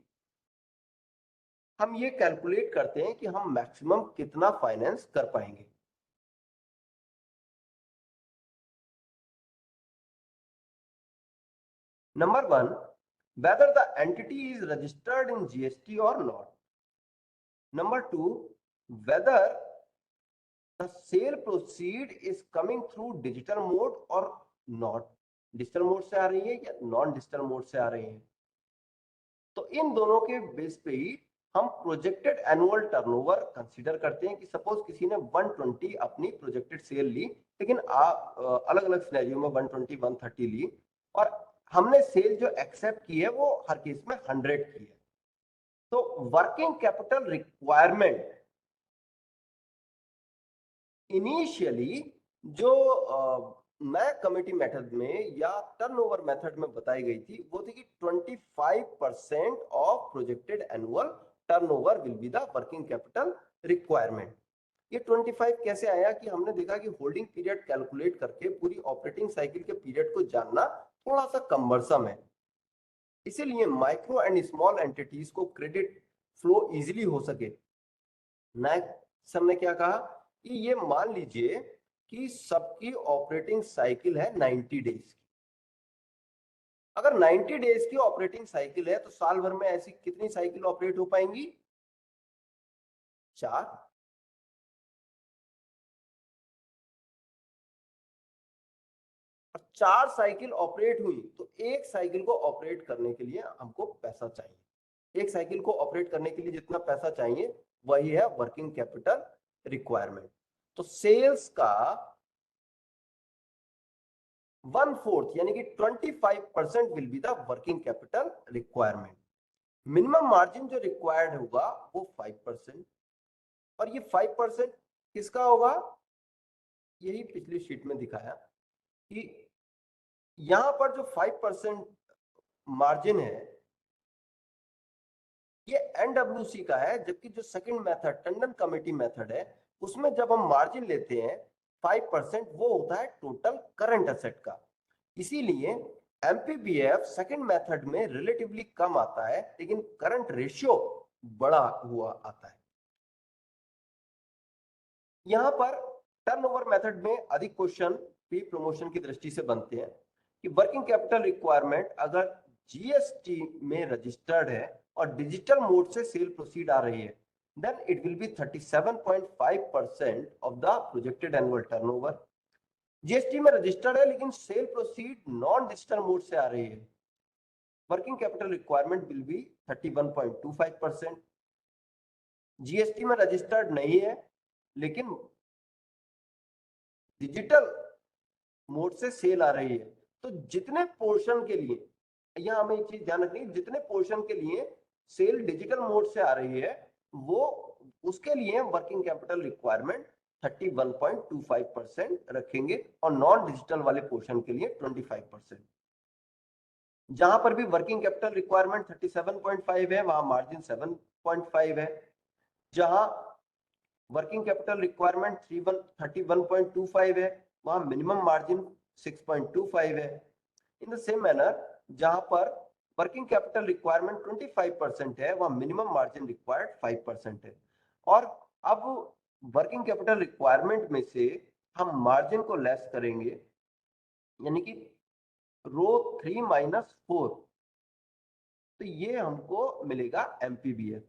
हम ये कैलकुलेट करते हैं कि हम मैक्सिमम कितना फाइनेंस कर पाएंगे। Number 1, whether the entity is registered in GST or not. Number 2, whether the sale proceed is coming through digital mode or not, digital mode से आ रही है या नॉन डिजिटल मोड से आ रही है। तो इन दोनों के बेस पे ही हम प्रोजेक्टेड एनुअल टर्नओवर कंसीडर करते हैं कि सपोज किसी ने 120 अपनी प्रोजेक्टेड सेल ली, लेकिन अलग अलग सिनेरियो में 120 130 ली, और हमने सेल जो एक्सेप्ट की है वो हर केस में 100 की है। तो वर्किंग कैपिटल रिक्वायरमेंट इनिशियली जो नया कमिटी मेथड में या टर्नओवर मेथड में बताई गई थी वो थी कि 25% of projected annual turnover will be the working capital requirement. ये 25 कैसे आया कि हमने देखा कि होल्डिंग पीरियड कैलकुलेट करके पूरी ऑपरेटिंग साइकिल के पीरियड को जानना थोड़ा सा कम्बरसम है, इसीलिए माइक्रो एंड स्मॉल एंटिटीज को क्रेडिट फ्लो इजीली हो सके, नायक सर ने क्या कहा कि ये मान लीजिए कि सबकी ऑपरेटिंग साइकिल है 90 डेज की। अगर 90 डेज की ऑपरेटिंग साइकिल है तो साल भर में ऐसी कितनी साइकिल ऑपरेट हो पाएंगी? 4। और 4 साइकिल ऑपरेट हुई तो एक साइकिल को ऑपरेट करने के लिए हमको पैसा चाहिए। एक साइकिल को ऑपरेट करने के लिए जितना पैसा चाहिए वही है वर्किंग कैपिटल रिक्वायरमेंट। तो सेल्स का 1/4 यानी कि 25% will be the working capital requirement. Minimum margin जो रिक्वायर्ड होगा वो 5%, और ये 5% किसका होगा? यही पिछली शीट में दिखाया कि यहां पर जो 5% मार्जिन है ये एनडब्ल्यूसी का है, जबकि जो second method Tandon committee method है उसमें जब हम मार्जिन लेते हैं 5% वो होता है टोटल करंट एसेट का। इसीलिए एमपीबीएफ सेकंड मेथड में रिलेटिवली कम आता है, लेकिन करंट रेशियो बड़ा हुआ आता है। यहां पर टर्नओवर मेथड में अधिक क्वेश्चन प्री प्रमोशन की दृष्टि से बनते हैं कि वर्किंग कैपिटल रिक्वायरमेंट अगर जीएसटी में रजिस्टर्ड है और डिजिटल मोड से सेल प्रोसीड आ रही है, then it will be 37.5% of the projected annual turnover। GST में रजिस्टर्ड है लेकिन cell proceed non digital mode से आ रही है, working capital requirement will be 31.25%। GST में रजिस्टर्ड नहीं है लेकिन डिजिटल मोड से सेल आ रही है, तो जितने पोर्शन के लिए, यहां हमें एक चीज ध्यान रखनी है, जितने पोर्शन के लिए सेल डिजिटल मोड से आ रही है वो उसके लिए वर्किंग कैपिटल रिक्वायरमेंट 31.25% रखेंगे और नॉन डिजिटल वाले पोर्शन के लिए 25%। जहां पर भी वर्किंग कैपिटल रिक्वायरमेंट 37.5 है वहां मार्जिन 7.5 है, जहां वर्किंग कैपिटल रिक्वायरमेंट 31.25 है वहां मिनिमम मार्जिन 6.25 है। इन द सेम मैनर जहां पर वर्किंग कैपिटल रिक्वायरमेंट 25% है वहां मिनिमम मार्जिन रिक्वायर्ड 5% है। और अब वर्किंग कैपिटल रिक्वायरमेंट में से हम मार्जिन को लेस करेंगे, यानी कि रो 3-4, तो ये हमको मिलेगा एमपीबीएफ।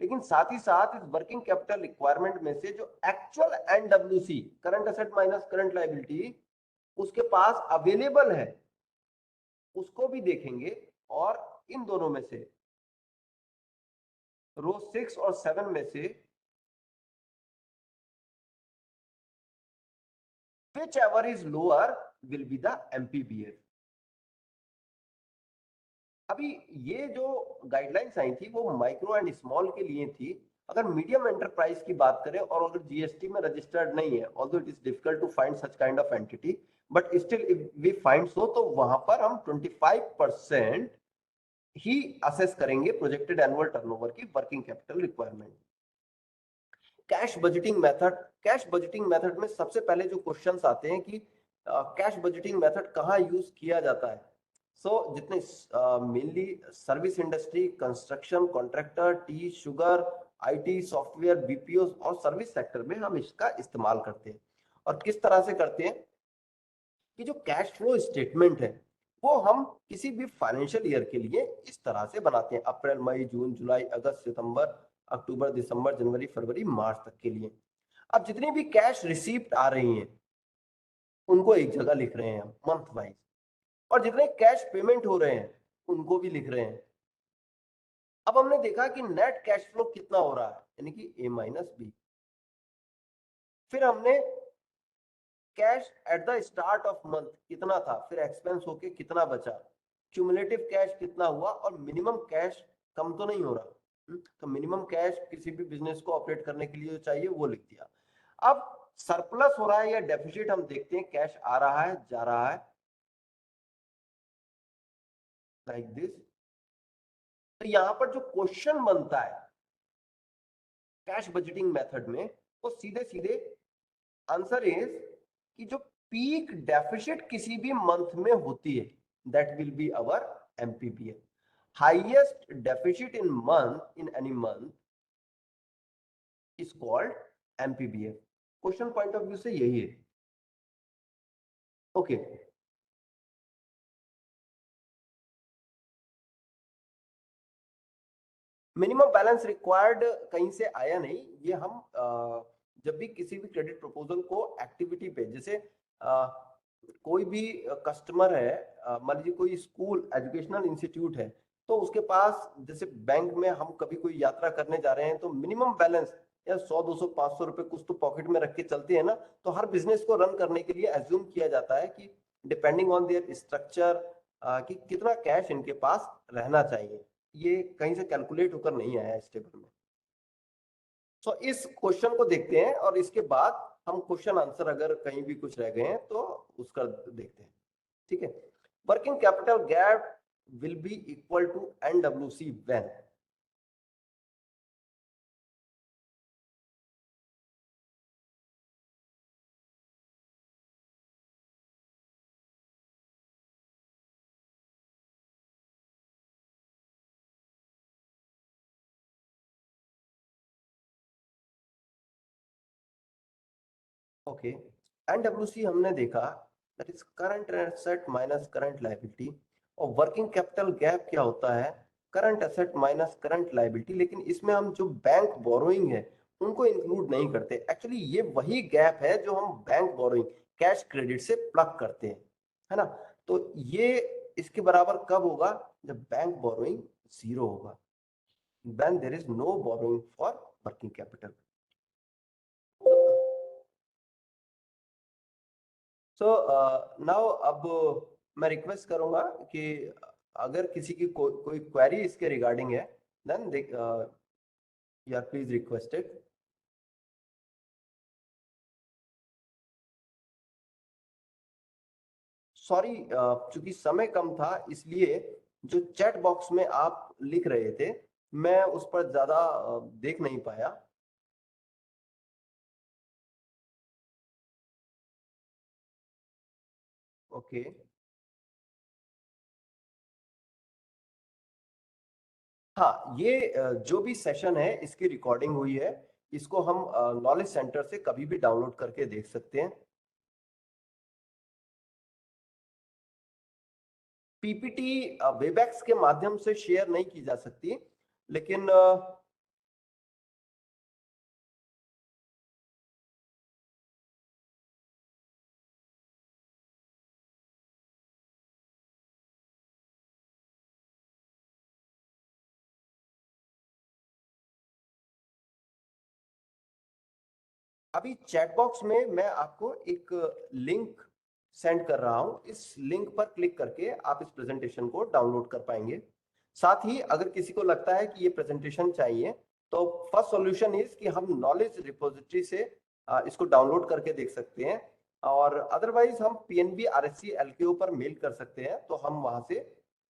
लेकिन साथ ही साथ इस वर्किंग कैपिटल रिक्वायरमेंट में से जो actual NWC current asset minus current liability उसके पास अवेलेबल है उसको भी देखेंगे, और इन दोनों में से रो 6 और 7 में से whichever is lower will be the MPBF। अभी ये जो गाइडलाइंस आई थी वो माइक्रो एंड स्मॉल के लिए थी। अगर मीडियम एंटरप्राइज की बात करें और अगर जीएसटी में रजिस्टर्ड नहीं है, although it is difficult to find such kind of entity, but still if we find so, तो वहां पर हम 25% ही असेस करेंगे प्रोजेक्टेड एनुअल टर्नओवर की working capital requirement. Cash budgeting method, cash budgeting method में सबसे पहले जो क्वेश्चंस आते हैं कि कैश बजटिंग मेथड कहाँ यूज किया जाता है। जितने mainly service industry, construction, contractor, tea, sugar, IT, software, BPO और सर्विस सेक्टर में हम इसका इस्तेमाल करते हैं। और किस तरह से करते हैं कि जो कैश फ्लो स्टेटमेंट है वो हम किसी भी फाइनेंशियल ईयर के लिए इस तरह से बनाते हैं, अप्रैल, मई, जून, जुलाई, अगस्त, सितंबर, अक्टूबर, दिसंबर, जनवरी, फरवरी, मार्च तक के लिए। अब जितनी भी कैश रिसीप्ट आ रही हैं उनको एक जगह लिख रहे हैं हम मंथ वाइज, और जितने कैश पेमेंट हो रहे हैं उनको भी लिख रहे हैं। अब हमने देखा कि नेट कैश फ्लो कितना हो रहा है, यानी कि ए माइनस बी। फिर हमने cash at the start of month कितना था, फिर एक्सपेंस होके कितना बचा, क्यूमुलेटिव कैश कितना हुआ, और मिनिमम कैश कम तो नहीं हो रहा। तो मिनिमम कैश किसी भी बिजनेस को ऑपरेट करने के लिए जो चाहिए वो लिख दिया। अब सरप्लस हो रहा है या डेफिसिट हम देखते हैं, कैश आ रहा है जा रहा है लाइक दिस। तो यहां पर जो क्वेश्चन बनता है कैश बजटिंग मेथड में वो सीधे सीधे आंसर इज कि जो पीक डेफिसिट किसी भी मंथ में होती है that will be our MPBF. Highest deficit in month in any month is called MPBF. Question point of view से यही है। ओके मिनिमम बैलेंस रिक्वायर्ड कहीं से आया नहीं, ये हम जब भी किसी भी क्रेडिट प्रपोजल को एक्टिविटी पे, जैसे कोई भी कस्टमर है, मान लीजिए कोई स्कूल एजुकेशनल इंस्टीट्यूट है, तो उसके पास जैसे बैंक में हम कभी कोई यात्रा करने जा रहे हैं तो मिनिमम बैलेंस या 100, 200, 500 रुपए कुछ तो पॉकेट में रख के चलते हैं ना। तो हर बिजनेस को रन करने के लिए एज्यूम किया जाता है कि डिपेंडिंग ऑन देयर स्ट्रक्चर कि कितना कैश इनके पास रहना चाहिए। ये कहीं से कैलकुलेट होकर नहीं आया इस टेबल में। सो इस क्वेश्चन को देखते हैं और इसके बाद हम क्वेश्चन आंसर अगर कहीं भी कुछ रह गए हैं तो उसका देखते हैं। ठीक है, working capital gap will be equal to NWC when okay, NWC हमने देखा, that is current asset minus current liability. और वर्किंग कैपिटल गैप क्या होता है, current asset minus current liability. लेकिन इसमें हम जो बैंक बोरोइंग है उनको इंक्लूड नहीं करते। एक्चुअली ये वही गैप है जो हम बैंक बोरोइंग कैश क्रेडिट से प्लग करते हैं, है ना। तो ये इसके बराबर कब होगा, जब बैंक बोरोइंग जीरो होगा, when there is no borrowing for working capital. So now अब मैं रिक्वेस्ट करूंगा कि अगर किसी की कोई क्वेरी इसके रिगार्डिंग है, then you are please requested. Sorry, चूंकि समय कम था इसलिए जो चैट बॉक्स में आप लिख रहे थे मैं उस पर ज्यादा देख नहीं पाया। ओके, हाँ, ये जो भी सेशन है इसकी रिकॉर्डिंग हुई है, इसको हम नॉलेज सेंटर से कभी भी डाउनलोड करके देख सकते हैं। पीपीटी वेबएक्स के माध्यम से शेयर नहीं की जा सकती, लेकिन अभी चैट बॉक्स में मैं आपको एक लिंक सेंड कर रहा हूं, इस लिंक पर क्लिक करके आप इस प्रेजेंटेशन को डाउनलोड कर पाएंगे। साथ ही अगर किसी को लगता है कि ये प्रेजेंटेशन चाहिए, तो फर्स्ट सॉल्यूशन इज कि हम नॉलेज रिपोजिटरी से इसको डाउनलोड करके देख सकते हैं, और अदरवाइज हम पीएनबी आरएससी एलकेओ पर मेल कर सकते हैं, तो हम वहां से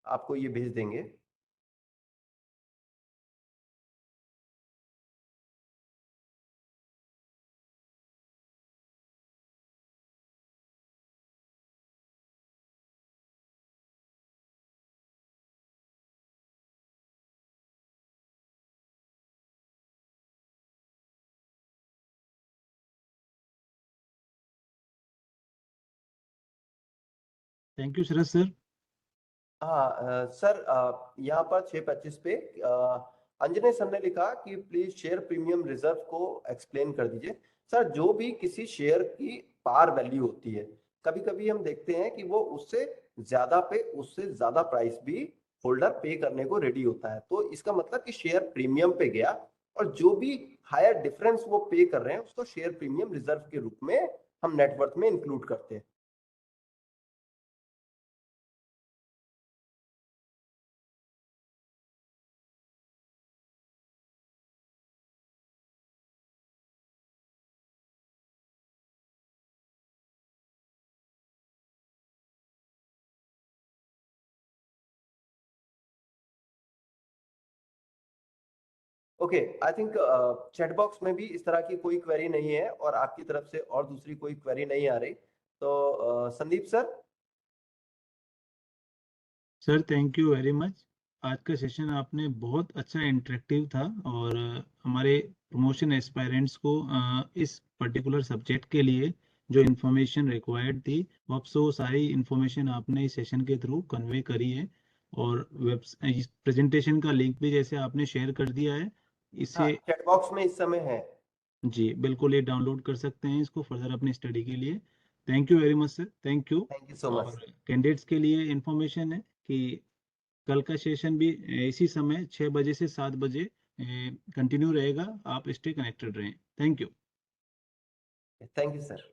आपको ये भेज देंगे।
Thank you Sharad sir.
हाँ सर, यहाँ पर 6:25 पे अंजने सर ने लिखा कि प्लीज शेयर प्रीमियम रिजर्व को एक्सप्लेन कर दीजिए। सर, जो भी किसी शेयर की पार वैल्यू होती है, कभी कभी हम देखते हैं कि वो उससे ज्यादा प्राइस भी होल्डर पे करने को रेडी होता है, तो इसका मतलब कि शेयर प्रीमियम पे गया, और जो भी हायर डिफरेंस वो पे कर रहे हैं उसको शेयर प्रीमियम रिजर्व के रूप में हम नेटवर्थ में इंक्लूड करते हैं। Okay, I think chat box में भी इस तरह की कोई क्वेरी नहीं है, और आपकी तरफ से और दूसरी कोई क्वेरी नहीं आ रही, तो Sandeep sir.
Sir thank you very much. आज का सेशन आपने बहुत अच्छा इंटरेक्टिव था, और हमारे प्रमोशन एस्पायरेंट्स को इस पर्टिकुलर सब्जेक्ट के लिए जो इन्फॉर्मेशन रिक्वायर्ड थी वो सारी इन्फॉर्मेशन आपने इस सेशन के थ्रू कन्वे करी है। और वेब प्रेजेंटेशन का लिंक भी जैसे आपने शेयर कर दिया है,
हाँ,
इससे
चैट बॉक्स में इस समय है।
जी बिल्कुल ये डाउनलोड कर सकते हैं इसको फर्दर अपनी स्टडी के लिए। Thank you very much sir, thank you.
Thank you so much.
और कैंडिडेट्स के लिए इंफॉर्मेशन है कि कल का सेशन भी इसी समय 6 बजे से 7 बजे कंटिन्यू रहेगा। आप स्टे कनेक्टेड रहें। Thank you.
Thank you sir.